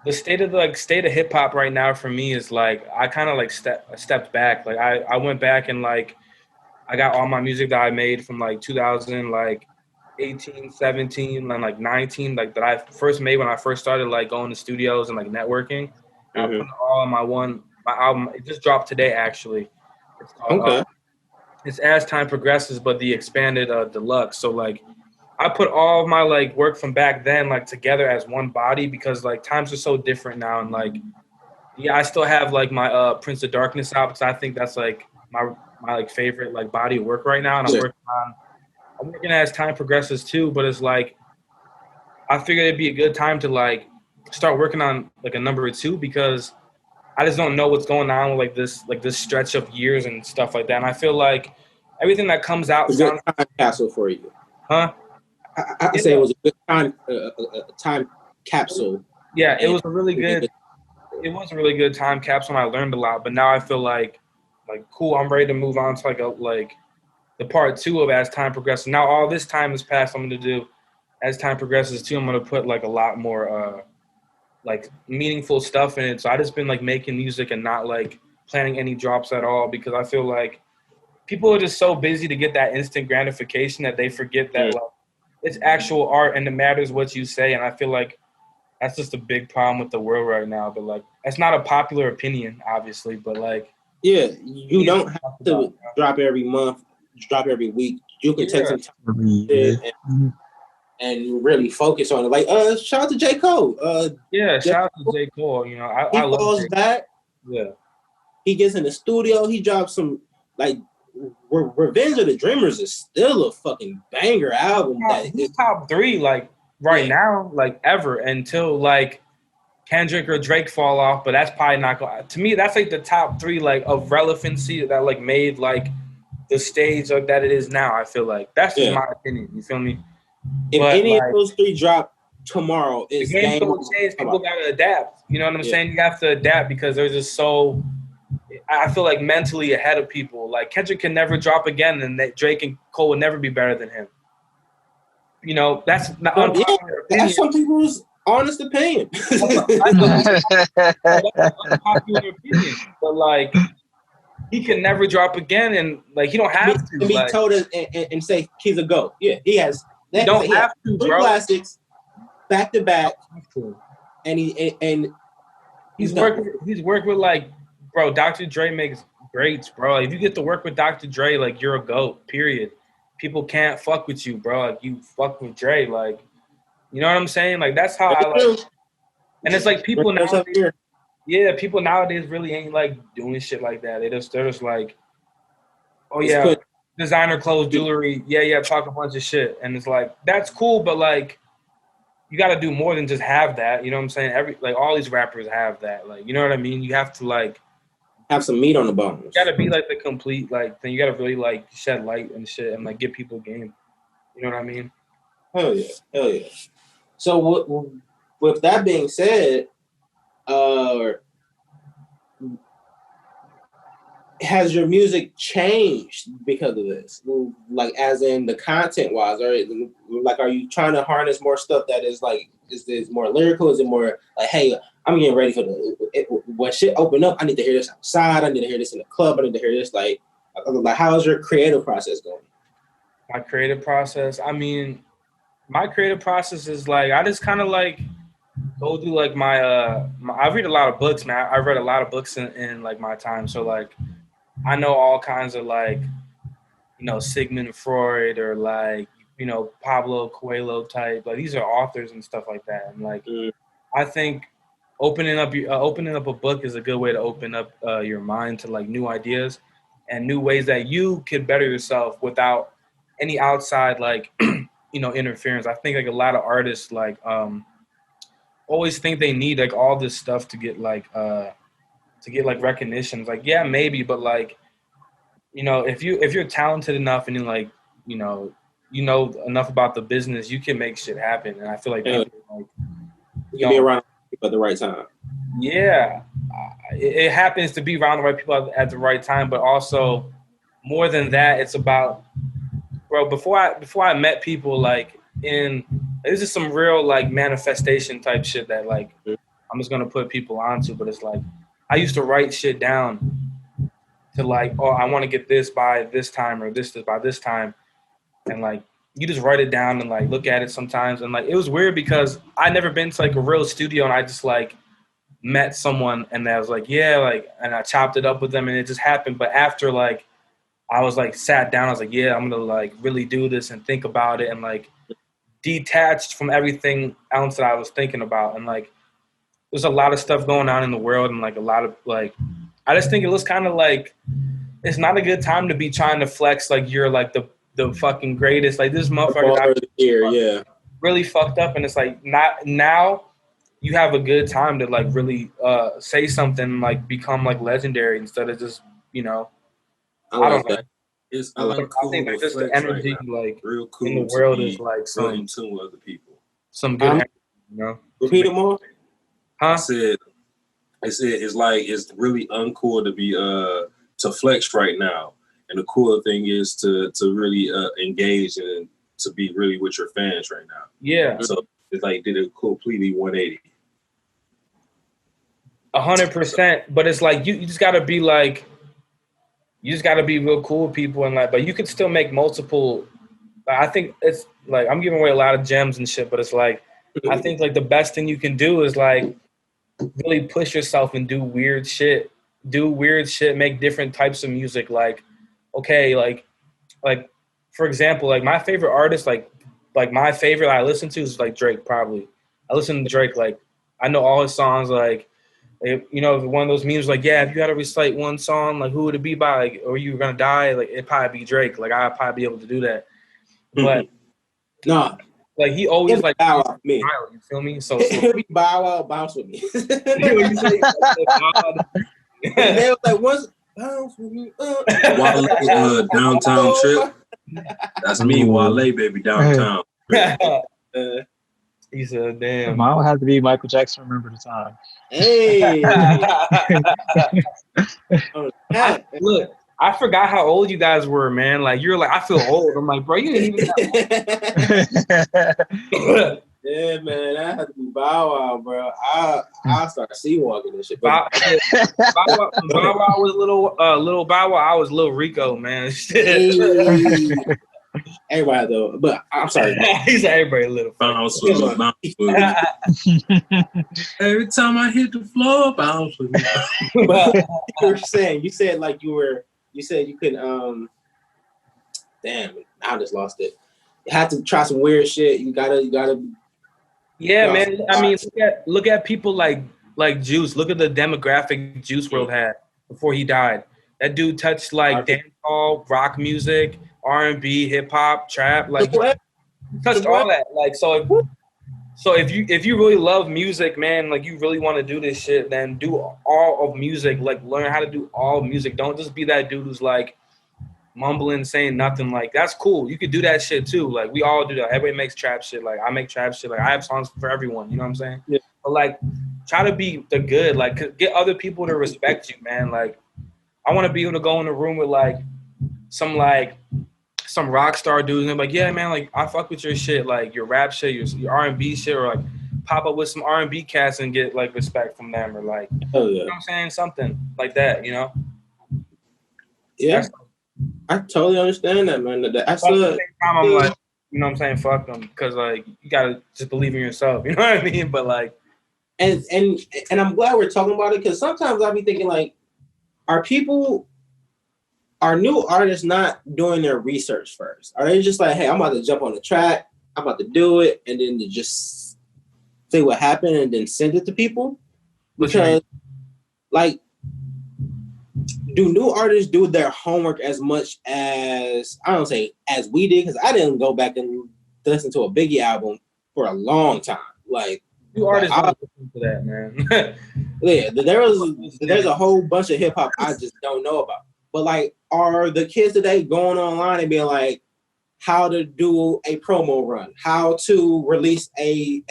[SPEAKER 1] the state of hip hop right now for me is like, I kind of like stepped back. Like I went back and like I got all my music that I made from like 2000 like 18, 17, and like 19, like that I first made when I first started like going to studios and like networking. I put it all on my album. It just dropped today, actually. It's called, it's As Time Progresses, but the expanded deluxe. So like I put all of my like work from back then like together as one body, because like times are so different now. And like, yeah, I still have like my Prince of Darkness out, because I think that's like my like favorite like body of work right now. And I'm working As Time Progresses too, but it's like I figured it'd be a good time to like start working on like a number 2, because I just don't know what's going on with like this stretch of years and stuff like that. And I feel like everything that comes out
[SPEAKER 2] sounds a time capsule for you.
[SPEAKER 1] Huh?
[SPEAKER 2] I say it was a good time capsule.
[SPEAKER 1] Yeah, it was a really good time capsule, and I learned a lot. But now I feel like cool, I'm ready to move on to like the part 2 of As Time Progresses. Now all this time has passed. I'm going to do As Time Progresses too. I'm going to put like a lot more like meaningful stuff in it. So I just been like making music and not like planning any drops at all, because I feel like people are just so busy to get that instant gratification that they forget that like it's actual art and it matters what you say. And I feel like that's just a big problem with the world right now. But like, that's not a popular opinion, obviously, but like,
[SPEAKER 2] yeah, you don't have to drop every month, drop every week. You can take some time and really focus on it. Like, shout out to J. Cole.
[SPEAKER 1] Shout out to J. Cole. You know,
[SPEAKER 2] he
[SPEAKER 1] love
[SPEAKER 2] falls back.
[SPEAKER 1] Yeah.
[SPEAKER 2] He gets in the studio. He drops some like Revenge of the Dreamers is still a fucking banger album.
[SPEAKER 1] He's top 3 like right now, like ever, until like Kendrick or Drake fall off. But that's probably not going. To me, that's like the top 3 like of relevancy that like made like the stage of that it is now. I feel like that's just my opinion. You feel me?
[SPEAKER 2] If any of those 3 drop tomorrow, it's
[SPEAKER 1] the game's gonna change. People gotta adapt. You know what I'm saying? You have to adapt because they're just so. I feel like mentally ahead of people. Like Kendrick can never drop again, and that Drake and Cole would never be better than him. You know, that's not unpopular opinion.
[SPEAKER 2] That's some people's honest opinion.
[SPEAKER 1] That's unpopular opinion, but like he can never drop again, and like he don't have to.
[SPEAKER 2] Be told us and say he's a GOAT. Yeah, he has.
[SPEAKER 1] You don't have to,
[SPEAKER 2] 3 classics back to back, and he's
[SPEAKER 1] worked with like. Bro, Dr. Dre makes greats, bro. If you get to work with Dr. Dre, like, you're a GOAT, period. People can't fuck with you, bro. Like, you fuck with Dre. Like, you know what I'm saying? Like, that's how I like. And it's like people nowadays. Yeah, people nowadays really ain't, like, doing shit like that. They're just like, oh, yeah, designer clothes, jewelry. Yeah, talk a bunch of shit. And it's like, that's cool, but, like, you got to do more than just have that. You know what I'm saying? All these rappers have that. Like, you know what I mean? You have to, like,
[SPEAKER 2] have some meat on the bones.
[SPEAKER 1] You gotta be like the complete thing. You gotta really like shed light and shit and like give people game. You know what I mean?
[SPEAKER 2] Hell yeah. So with that being said, has your music changed because of this? Like as in the content wise, or like are you trying to harness more stuff that is like is more lyrical? Is it more like, hey, I'm getting ready for when shit open up, I need to hear this outside, I need to hear this in the club, I need to hear this like how's your creative process going?
[SPEAKER 1] My creative process, I mean, my creative process is like I just kind of like go through like my I read a lot of books, man. I read a lot of books in like my time, so like I know all kinds of like, you know, Sigmund Freud or like, you know, Pablo Coelho type. Like these are authors and stuff like that. And like, I think opening up a book is a good way to open up your mind to like new ideas and new ways that you could better yourself without any outside like, you know, interference. I think like a lot of artists like always think they need like all this stuff to get like recognition. Like, yeah, maybe, but like, you know, if you're talented enough and you know enough about the business, you can make shit happen. And I feel like people like
[SPEAKER 2] you be around people at the right time.
[SPEAKER 1] Yeah, it happens to be around the right people at the right time, but also more than that, it's about, bro. Before I met people like this is some real like manifestation type shit that like I'm just gonna put people onto, but it's like I used to write shit down to like, oh, I want to get this by this time or this by this time. And like, you just write it down and like look at it sometimes. And like, it was weird because I never been to like a real studio and I just like met someone and I was like, yeah, like, and I chopped it up with them and it just happened. But after like, I was like sat down, I was like, yeah, I'm going to like really do this and think about it and like detached from everything else that I was thinking about. And like, there's a lot of stuff going on in the world and like a lot of like, I just think it was kind of like, it's not a good time to be trying to flex like you're like the fucking greatest. Like this motherfucker really fucked up, and it's like not now you have a good time to like really say something like become like legendary instead of just, you know, I don't know. I think like just the energy like real cool in the world is like some in tune with other people. Some good energy, you know.
[SPEAKER 2] Repeat it more.
[SPEAKER 1] Huh?
[SPEAKER 5] I said it's like it's really uncool to be to flex right now, and the cool thing is to really engage and to be really with your fans right now.
[SPEAKER 1] Yeah.
[SPEAKER 5] So it's like did a completely 180.
[SPEAKER 1] 100%, but it's like you just gotta be like, you just gotta be real cool with people and like, but you could still make multiple. I think it's like I'm giving away a lot of gems and shit, but it's like I think like the best thing you can do is like really push yourself and do weird shit, make different types of music. Like, okay, like for example, like my favorite artist, like my favorite I listen to is like Drake. Probably I listen to Drake, like I know all his songs, like you know, if one of those memes like, yeah, if you had to recite one song, like who would it be by, like, or you were gonna die, like it'd probably be Drake. Like I'd probably be able to do that. But
[SPEAKER 2] no,
[SPEAKER 1] like he always like
[SPEAKER 2] Bow Wow, me.
[SPEAKER 1] smile, you feel me? So
[SPEAKER 2] He'll be Bow Wow, bounce with me.
[SPEAKER 1] you say,
[SPEAKER 2] they was like, once bounce with me.
[SPEAKER 5] Wale, downtown trip. That's me, Wale, baby, downtown.
[SPEAKER 1] He said, "Damn,
[SPEAKER 4] mine would have to be Michael Jackson. Remember the time.
[SPEAKER 2] Hey,
[SPEAKER 1] Look, I forgot how old you guys were, man. Like you're like, I feel old. I'm like, bro, you didn't even.
[SPEAKER 2] Yeah, man, I had to be Bow Wow, bro. I start sea-walking this shit.
[SPEAKER 1] Bow Wow was little Bow Wow. I was little Rico, man.
[SPEAKER 2] Hey. Everybody though, but I'm sorry.
[SPEAKER 1] He's everybody little.
[SPEAKER 5] Bounce with me, bounce with me. Every time I hit the floor, bounce with me.
[SPEAKER 2] But you said like you said you couldn't. Damn, I just lost it. You had to try some weird shit. You gotta.
[SPEAKER 1] Yeah, man. I mean, look at people like Juice. Look at the demographic Juice WRLD had before he died. That dude touched like dancehall, rock music, R&B, hip hop, trap. Like touched all that. Like so if you really love music, man, like you really want to do this shit, then do all of music. Like learn how to do all music. Don't just be that dude who's like mumbling, saying nothing. Like that's cool. You could do that shit too. Like we all do that. Everybody makes trap shit. Like I make trap shit. Like I have songs for everyone. You know what I'm saying?
[SPEAKER 2] Yeah.
[SPEAKER 1] But like try to be the good. Like get other people to respect you, man. Like I want to be able to go in a room with like some rock star dudes and they're like, yeah, man, like I fuck with your shit, like your rap shit, your R&B shit, or like pop up with some R&B cats and get like respect from them, or like,
[SPEAKER 2] oh, yeah.
[SPEAKER 1] You know what I'm saying, something like that, you know?
[SPEAKER 2] Yeah, I totally understand that, man. That's
[SPEAKER 1] at the same time, I'm like, you know what I'm saying, fuck them, because like you gotta just believe in yourself, you know what I mean? But like,
[SPEAKER 2] and I'm glad we're talking about it because sometimes I'll be thinking like, are new artists not doing their research first? Are they just like, hey, I'm about to jump on the track, I'm about to do it, and then to just say what happened and then send it to people? Because, like, do new artists do their homework as much as, I don't say as we did, because I didn't go back and listen to a Biggie album for a long time. Like,
[SPEAKER 1] new artists don't listen to that, man.
[SPEAKER 2] Yeah, there's a whole bunch of hip hop I just don't know about. But like, are the kids today going online and being like, how to do a promo run, how to release a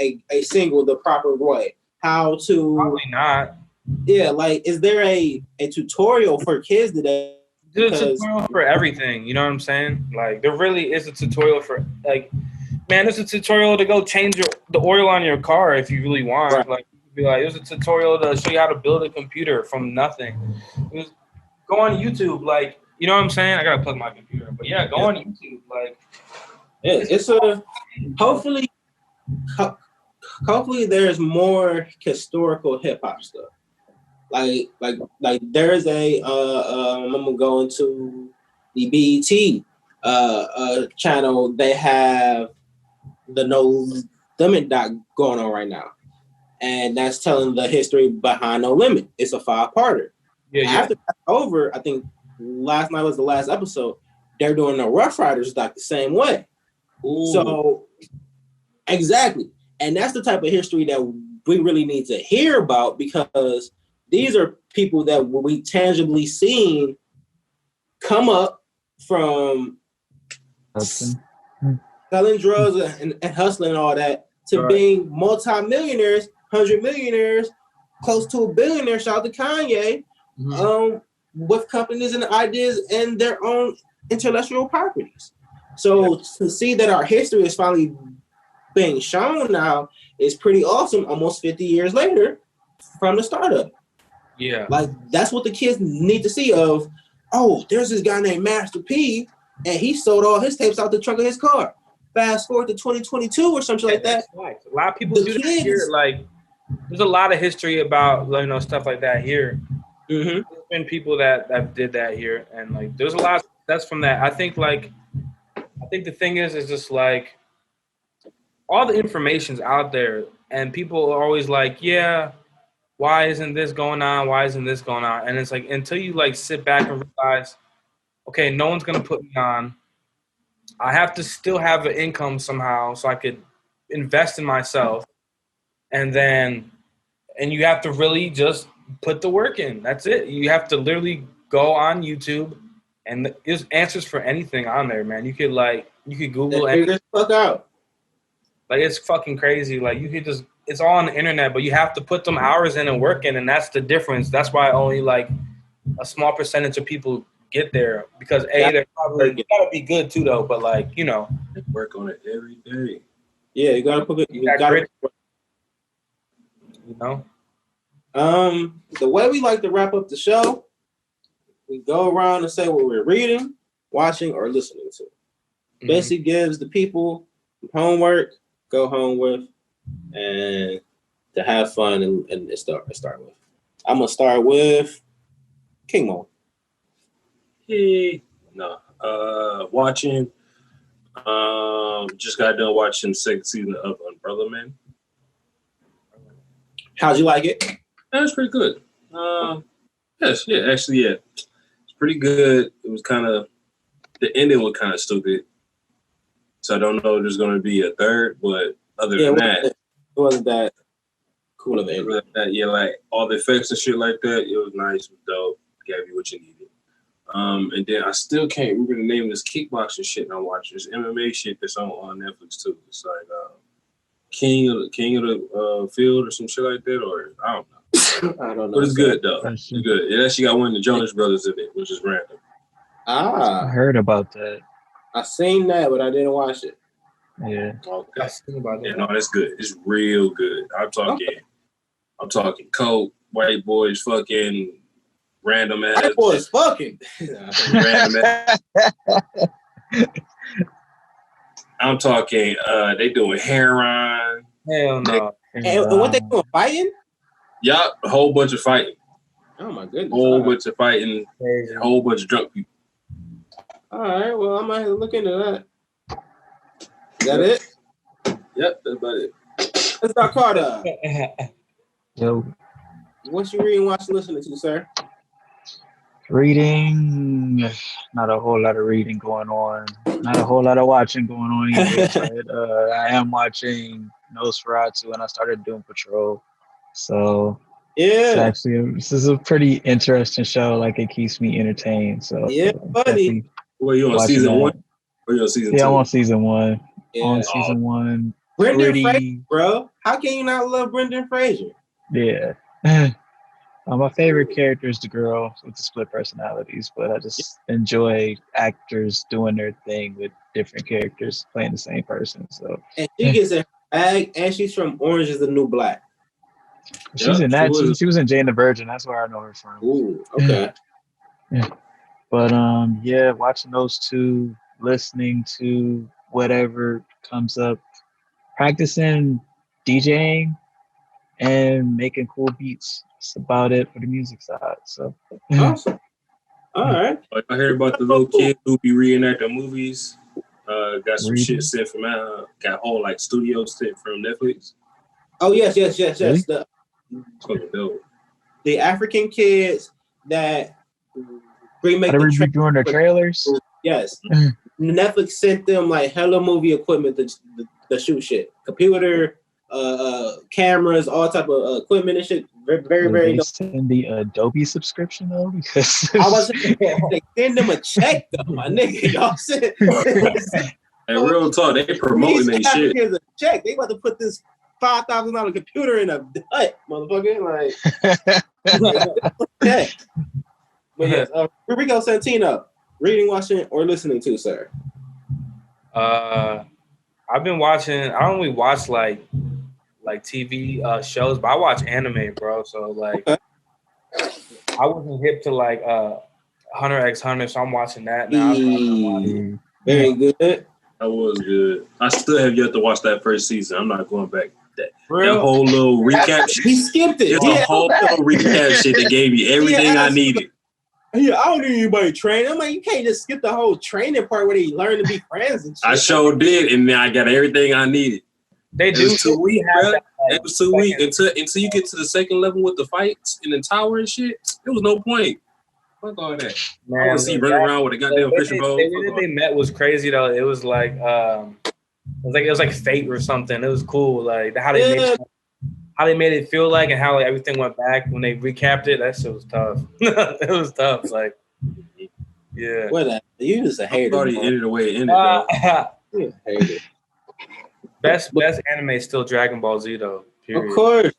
[SPEAKER 2] single the proper way, how to
[SPEAKER 1] probably not.
[SPEAKER 2] Yeah, like, is there a tutorial for kids today?
[SPEAKER 1] There's a tutorial for everything. You know what I'm saying? Like, there really is a tutorial for like. Man, there's a tutorial to go change the oil on your car if you really want. Right. Like, be like, there's a tutorial to show you how to build a computer from nothing. Just go on YouTube, like, you know what I'm saying? I gotta plug my computer, but yeah, go on YouTube, like.
[SPEAKER 2] Yeah, it's a hopefully there's more historical hip hop stuff. Like there's a I'm gonna go into the BET channel. They have the No Limit doc going on right now, and that's telling the history behind No Limit. It's a 5-parter. After that's over, I think last night was the last episode. They're doing the Rough Riders doc the same way. Ooh. So exactly, and that's the type of history that we really need to hear about, because these are people that we tangibly seen come up from selling drugs and hustling and all that to being multi-millionaires, 100 millionaires, close to a billionaire. Shout out to Kanye, with companies and ideas and their own intellectual properties. So to see that our history is finally being shown now is pretty awesome. Almost 50 years later from the startup.
[SPEAKER 1] Yeah,
[SPEAKER 2] like that's what the kids need to see. Of, oh, there's this guy named Master P, and he sold all his tapes out the trunk of his car. Fast forward to 2022 or something like that.
[SPEAKER 1] Right. A lot of people do that here. Like, there's a lot of history about, you know, stuff like that here. There's been people that did that here, and like there's a lot that's from that. I think the thing is just like all the information's out there, and people are always like, yeah, why isn't this going on? Why isn't this going on? And it's like until you like sit back and realize, okay, no one's gonna put me on. I have to still have an income somehow so I could invest in myself. And you have to really just put the work in. That's it. You have to literally go on YouTube and there's answers for anything on there, man. You could Google
[SPEAKER 2] figure this fuck out.
[SPEAKER 1] Like it's fucking crazy. Like you could just it's all on the internet, but you have to put them hours in and work in, and that's the difference. That's why only like a small percentage of people get there because they're probably you gotta be good too though, but like, you know.
[SPEAKER 5] Work on it every day.
[SPEAKER 2] Yeah, you gotta put it you
[SPEAKER 1] know.
[SPEAKER 2] The way we like to wrap up the show, we go around and say what we're reading, watching, or listening to. Basically gives the people homework, go home with, and to have fun and start with. I'm gonna start with King Mo.
[SPEAKER 5] Watching. Just got done watching the second season of Umbrella Man.
[SPEAKER 2] How'd you like it?
[SPEAKER 5] That was pretty good. It's pretty good. It was kind of the ending was kind of stupid, so I don't know if there's going to be a third. But other than that,
[SPEAKER 2] it wasn't that cool of an ending.
[SPEAKER 5] Like all the effects and shit like that, it was nice, it was dope, gave you what you needed. And then I still can't remember the name of this kickboxing shit I'm watching. It's MMA shit that's on Netflix too. It's like King of the Field or some shit like that, or I don't know.
[SPEAKER 2] I don't know.
[SPEAKER 5] But it's good though. It's good. It actually got one of the Jonas Brothers in it, which is random.
[SPEAKER 4] I heard about that.
[SPEAKER 2] I seen that, but I didn't watch it.
[SPEAKER 4] Yeah.
[SPEAKER 5] Okay. Yeah, no, that's good. It's real good. I'm talking coke, white boys fucking random ass.
[SPEAKER 2] White boys fucking
[SPEAKER 5] random ass. I'm talking they doing heroin.
[SPEAKER 1] Hell no.
[SPEAKER 2] And what they doing, fighting?
[SPEAKER 5] Yup, a whole bunch of fighting.
[SPEAKER 2] Oh my goodness.
[SPEAKER 5] Whole bunch of fighting, a whole bunch of drunk people.
[SPEAKER 2] All right, well, I might have to look into that. Is that it?
[SPEAKER 5] Yep, that's about it.
[SPEAKER 2] Let's start Carter.
[SPEAKER 4] Yo.
[SPEAKER 2] What's you reading, watching, listening to, sir?
[SPEAKER 4] Reading, not a whole lot of reading going on. Not a whole lot of watching going on either. But, I am watching Nosferatu, and I started doing Patrol. So
[SPEAKER 2] yeah,
[SPEAKER 4] this is a pretty interesting show. Like it keeps me entertained. So
[SPEAKER 2] yeah, buddy.
[SPEAKER 5] Well, you on season 1? Or you on season 2?
[SPEAKER 4] Yeah, I'm on season 1.
[SPEAKER 2] Yeah.
[SPEAKER 4] On season 1.
[SPEAKER 2] Brendan Fraser, bro. How can you not love Brendan Fraser?
[SPEAKER 4] Yeah. My favorite character is the girl with the split personalities, but I just enjoy actors doing their thing with different characters playing the same person. So
[SPEAKER 2] and she gets a bag, and she's from Orange Is the New Black.
[SPEAKER 4] She's in that. She was in Jane the Virgin. That's where I know her from.
[SPEAKER 2] Ooh, okay.
[SPEAKER 4] Yeah. But watching those two, listening to whatever comes up, practicing DJing, and making cool beats. That's about it for the music side. So
[SPEAKER 2] awesome. All right.
[SPEAKER 5] I heard about the little kid who be reenacting movies. Got some shit sent from got a whole like studio sent from Netflix.
[SPEAKER 2] Oh yes.
[SPEAKER 4] Really?
[SPEAKER 2] The African kids that remake
[SPEAKER 4] the doing their trailers.
[SPEAKER 2] Yes. Netflix sent them like hella movie equipment to shoot shit. Computer, cameras, all type of equipment and shit. Very dope.
[SPEAKER 4] Send the Adobe subscription though, because
[SPEAKER 2] I was they send them a check though, my nigga. Y'all said
[SPEAKER 5] and real talk, they promoting their shit.
[SPEAKER 2] A check. They about to put this $5,000 computer in a hut, motherfucker. Like, okay. But yes, Rico Santino, reading, watching, or listening to, sir.
[SPEAKER 1] I've been watching. I don't really watch like TV shows, but I watch anime, bro. So like, I wasn't hip to like Hunter x Hunter, so I'm watching that now.
[SPEAKER 2] Very good.
[SPEAKER 5] That was good. I still have yet to watch that first season. I'm not going back. That whole little recap shit.
[SPEAKER 2] He skipped it.
[SPEAKER 5] It's a whole little recap shit that gave me everything I needed.
[SPEAKER 2] Yeah, I don't need anybody training. I'm like, you can't just skip the whole training part where they learn to be friends and shit.
[SPEAKER 5] I sure did, and then I got everything I needed.
[SPEAKER 1] They do. So we have that
[SPEAKER 5] It was too weak until you get to the second level with the fights in the tower and shit. There was no point. Fuck all that. Man, I want to see running around with a goddamn fishing bowl.
[SPEAKER 1] The way they met was crazy though. It was like it was like fate or something. It was cool. Like how they made it feel like, and how like everything went back when they recapped it. That shit was tough. It was tough. Like, yeah.
[SPEAKER 2] What? You just a hater.
[SPEAKER 5] I thought he ended the way it ended. Though.
[SPEAKER 2] You a hater.
[SPEAKER 1] Best anime is still Dragon Ball Z though. Period.
[SPEAKER 2] Of course.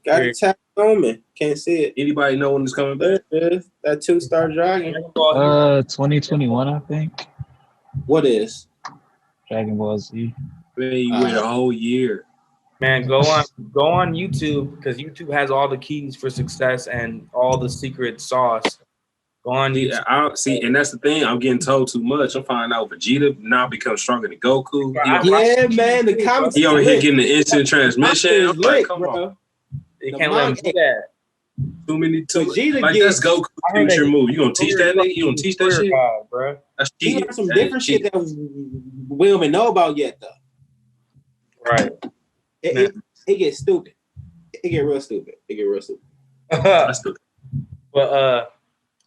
[SPEAKER 2] Got to tap on me. Can't see it.
[SPEAKER 5] Anybody know when it's coming back?
[SPEAKER 2] That 2-star dragon.
[SPEAKER 4] 2021, I think.
[SPEAKER 2] What is?
[SPEAKER 4] Dragon Ball Z.
[SPEAKER 5] Man, you wait a whole year.
[SPEAKER 1] Man, go on YouTube, because YouTube has all the keys for success and all the secret sauce. Go on YouTube.
[SPEAKER 5] Yeah, I see, and that's the thing. I'm getting told too much. I'm finding out Vegeta now becomes stronger than Goku.
[SPEAKER 2] Yeah, man. The comments.
[SPEAKER 5] He over here getting the instant transmission. I'm like, come on.
[SPEAKER 1] You can't let him do that.
[SPEAKER 5] Too many.
[SPEAKER 2] Vegeta
[SPEAKER 5] like that's Goku future move. You gonna teach that nigga? You gonna teach that shit,
[SPEAKER 1] bro?
[SPEAKER 5] That's
[SPEAKER 2] cheating. There's some different shit that we don't even know about yet, though.
[SPEAKER 1] Right.
[SPEAKER 2] It gets stupid. It get real stupid.
[SPEAKER 5] That's stupid.
[SPEAKER 1] But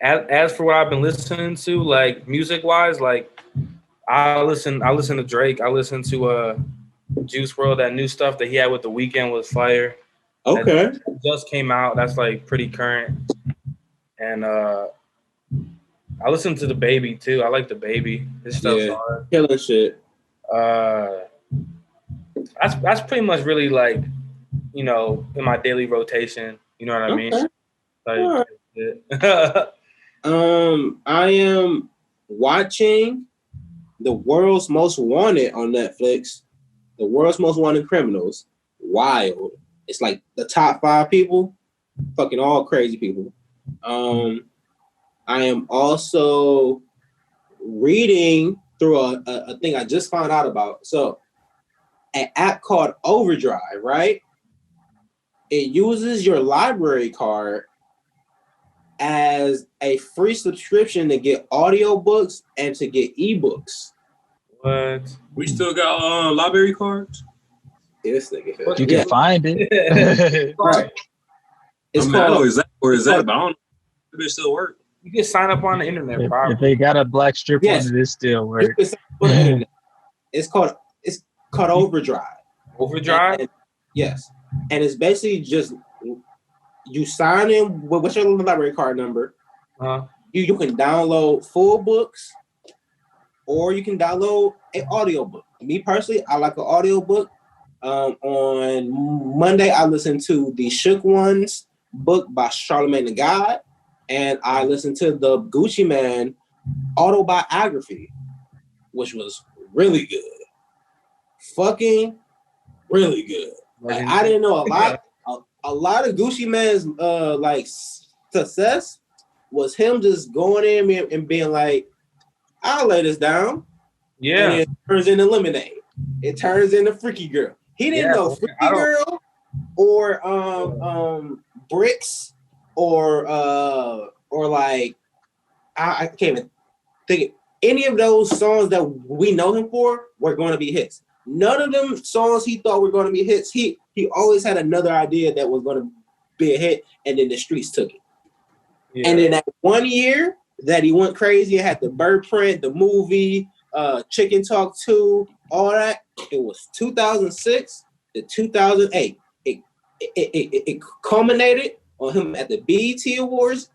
[SPEAKER 1] as for what I've been listening to, like music wise, like I listen to Drake. I listen to Juice WRLD. That new stuff that he had with The Weeknd was fire.
[SPEAKER 2] Okay.
[SPEAKER 1] That just came out. That's like pretty current. And I listen to The Baby too. I like The Baby. His stuff's hard.
[SPEAKER 2] Killer shit.
[SPEAKER 1] That's pretty much really like, you know, in my daily rotation. You know what I mean? Like,
[SPEAKER 2] I am watching The World's Most Wanted on Netflix. The World's Most Wanted Criminals. Wild. It's like the top 5 people. Fucking all crazy people. I am also reading through a thing I just found out about. So, an app called Overdrive, right? It uses your library card as a free subscription to get audiobooks and to get ebooks.
[SPEAKER 1] What?
[SPEAKER 5] We still got library cards?
[SPEAKER 2] This nigga.
[SPEAKER 4] You can find it.
[SPEAKER 2] Right. It's
[SPEAKER 5] I know exactly where it's at, but I don't know if it still work.
[SPEAKER 1] You can sign up on the internet,
[SPEAKER 4] if they got a black strip on it, it still works.
[SPEAKER 2] It's called Overdrive.
[SPEAKER 1] Overdrive?
[SPEAKER 2] Yes. And it's basically just you sign in with your library card number. You can download full books or you can download an audiobook. Me personally, I like an audiobook. On Monday, I listened to the Shook Ones book by Charlamagne the God, and I listened to the Gucci Man autobiography, which was really good. Fucking really good. Like, I didn't know a lot of Gucci Man's like success was him just going in and being like, I'll lay this down.
[SPEAKER 1] Yeah.
[SPEAKER 2] And it turns into Lemonade. It turns into Freaky Girl. He didn't know Freaky Girl or Bricks or like I can't even think any of those songs that we know him for were going to be hits. None of them songs he thought were going to be hits. He always had another idea that was going to be a hit, and then the streets took it. Yeah. And then that 1 year that he went crazy, it had the Bird Print, the movie, Chicken Talk 2, all that. It was 2006 to 2008. It culminated on him at the BET Awards,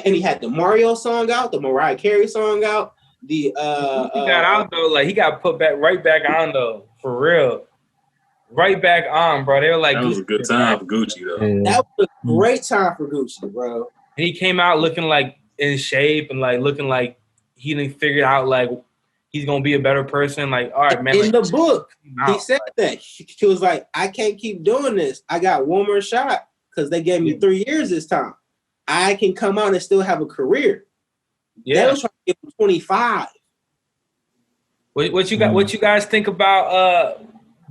[SPEAKER 2] and he had the Mario song out, the Mariah Carey song out. He got
[SPEAKER 1] out though, like he got put back right back on though, for real. Right back on, bro. They were like,
[SPEAKER 5] that was a good time for Gucci though.
[SPEAKER 2] That was a great time for Gucci, bro.
[SPEAKER 1] And he came out looking like in shape and like looking like he didn't figure out like he's gonna be a better person. Like, all right, man.
[SPEAKER 2] In the book, he said that he was like, I can't keep doing this. I got one more shot because they gave me 3 years this time. I can come out and still have a career. Yeah, they was trying to give him 25.
[SPEAKER 1] What you guys think about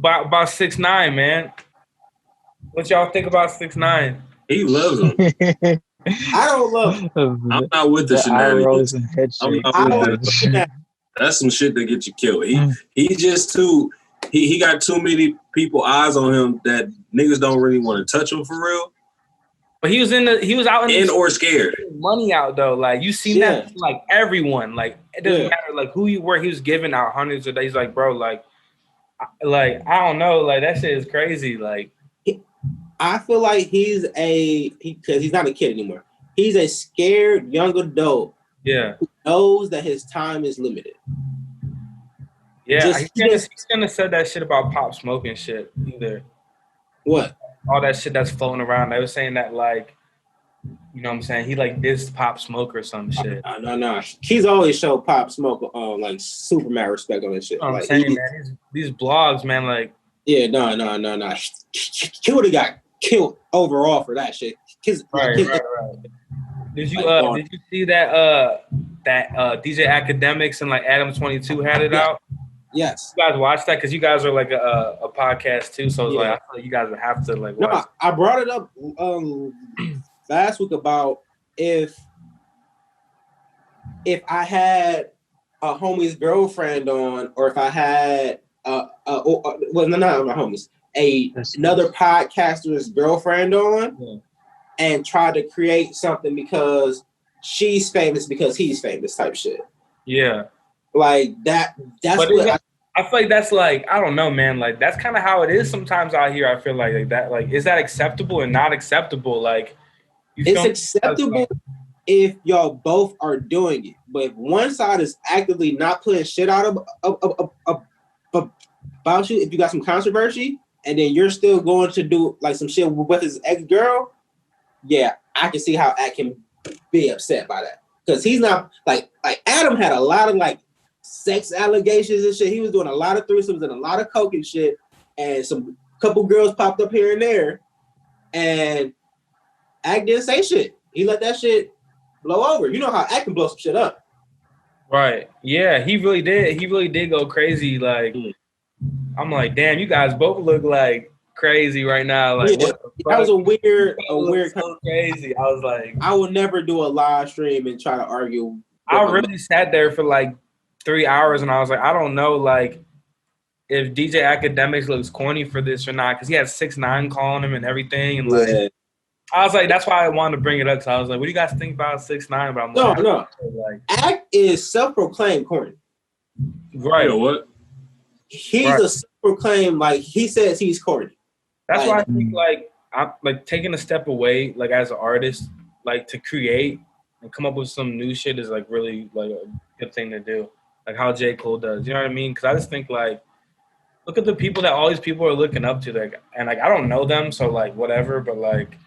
[SPEAKER 1] 6ix9ine, man? What y'all think about 6ix9ine?
[SPEAKER 5] He loves him.
[SPEAKER 2] I don't love him.
[SPEAKER 5] I'm not with the shenanigans. That's some shit that gets you killed. He just too. He got too many people eyes on him that niggas don't really want to touch him for real.
[SPEAKER 1] But he was out in
[SPEAKER 5] or scared.
[SPEAKER 1] Money out though. Like you seen that like everyone. Like it doesn't matter like who you were. He was giving out hundreds of days. Like bro, like I don't know. Like that shit is crazy. Like
[SPEAKER 2] I feel like because he's not a kid anymore. He's a scared young adult.
[SPEAKER 1] Yeah,
[SPEAKER 2] who knows that his time is limited.
[SPEAKER 1] Yeah, he's gonna say that shit about Pop Smoke and shit either.
[SPEAKER 2] What?
[SPEAKER 1] All that shit that's floating around. They were saying that like, you know what I'm saying? He like dissed Pop Smoke or some shit.
[SPEAKER 2] No. He's always showed Pop Smoke like super mad respect on this shit.
[SPEAKER 1] I'm
[SPEAKER 2] like,
[SPEAKER 1] saying, man, these blogs, man, like.
[SPEAKER 2] Yeah, no. He would have got killed overall for that shit.
[SPEAKER 1] Right. Did you see that DJ Academics and like Adam 22 had it out?
[SPEAKER 2] Yes.
[SPEAKER 1] You guys watch that? Because you guys are like a podcast too, so it's like I feel like you guys would have to like watch.
[SPEAKER 2] No, I brought it up last week about if I had a homie's girlfriend on, or if I had not my homies, another podcaster's girlfriend on, and try to create something because she's famous because he's famous type shit.
[SPEAKER 1] Yeah. Like
[SPEAKER 2] that. That's
[SPEAKER 1] but
[SPEAKER 2] what
[SPEAKER 1] I feel like that's like, I don't know, man. Like that's kind of how it is sometimes out here. I feel like that. Like, is that acceptable and not acceptable? Like,
[SPEAKER 2] it's acceptable if y'all both are doing it, but if one side is actively not putting shit out about you, if you got some controversy, and then you're still going to do like some shit with his ex-girl, yeah, I can see how I can be upset by that because he's not like Adam had a lot of like sex allegations and shit. He was doing a lot of threesomes and a lot of coke and shit, and some couple girls popped up here and there, and Ack didn't say shit. He let that shit blow over. You know how Ack can blow some shit up.
[SPEAKER 1] Right. Yeah, he really did. He really did go crazy. Like, I'm like, damn, you guys both look like crazy right now. Like, what the fuck?
[SPEAKER 2] That was a weird
[SPEAKER 1] so crazy. I was like,
[SPEAKER 2] I would never do a live stream and try to argue.
[SPEAKER 1] I really sat there for like 3 hours and I was like, I don't know, like, if DJ Academics looks corny for this or not, because he had 6ix9ine calling him and everything, and like, I was like, that's why I wanted to bring it up. So I was like, what do you guys think about 6ix9ine? But I'm like,
[SPEAKER 2] no. Like, Ack is self-proclaimed corny.
[SPEAKER 1] Right.
[SPEAKER 5] You know what?
[SPEAKER 2] He's a self-proclaimed, like, he says he's corny.
[SPEAKER 1] That's why I think, like, I'm like taking a step away, like, as an artist, like, to create and come up with some new shit is like really like a good thing to do. Like how J. Cole does. You know what I mean? Because I just think, like, look at the people that all these people are looking up to. Like, and, like, I don't know them, so, like, whatever. But, like,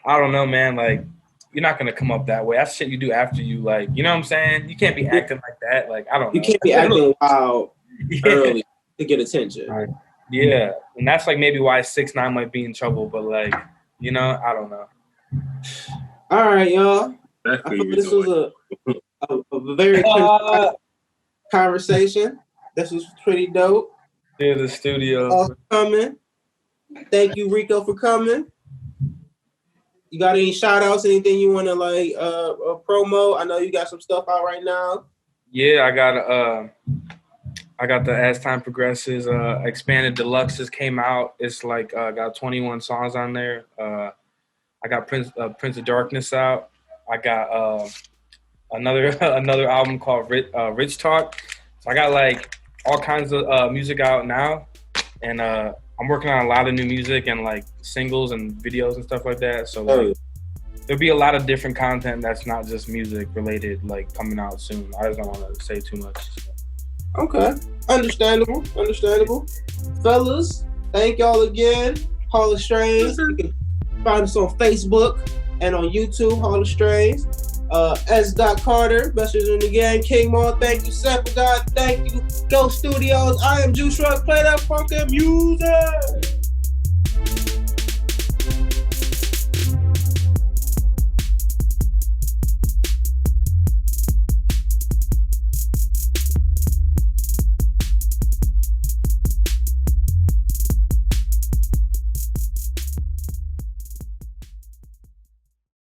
[SPEAKER 1] I don't know, man. Like, you're not going to come up that way. That's shit you do after you, like, you know what I'm saying? You can't be acting like that. Like, I don't know.
[SPEAKER 2] You can't be acting wild early to get attention.
[SPEAKER 1] Right. Yeah. And that's, like, maybe why 6ix9ine might be in trouble. But, like, you know, I don't know.
[SPEAKER 2] All right, y'all. I thought this was a very conversation. This was pretty dope.
[SPEAKER 1] Yeah, the studio.
[SPEAKER 2] Coming. Thank you, Rico, for coming. You got any shout outs, anything you want to like promo? I know you got some stuff out right now.
[SPEAKER 1] Yeah, I got the As Time Progresses expanded deluxes came out. It's like got 21 songs on there. I got Prince of Darkness out. I got another album called Rich Talk. So I got like all kinds of music out now, and I'm working on a lot of new music and like singles and videos and stuff like that. So like, there'll be a lot of different content that's not just music related, like coming out soon. I just don't want to say too much.
[SPEAKER 2] Okay, understandable. Fellas, thank y'all again. Hall of Strains. You can find us on Facebook and on YouTube, Hall of Strains. S. Carter, Message in the Game, King Maul, thank you, Seth God, thank you, Go Studios, I am Juice Truck, play that funky music.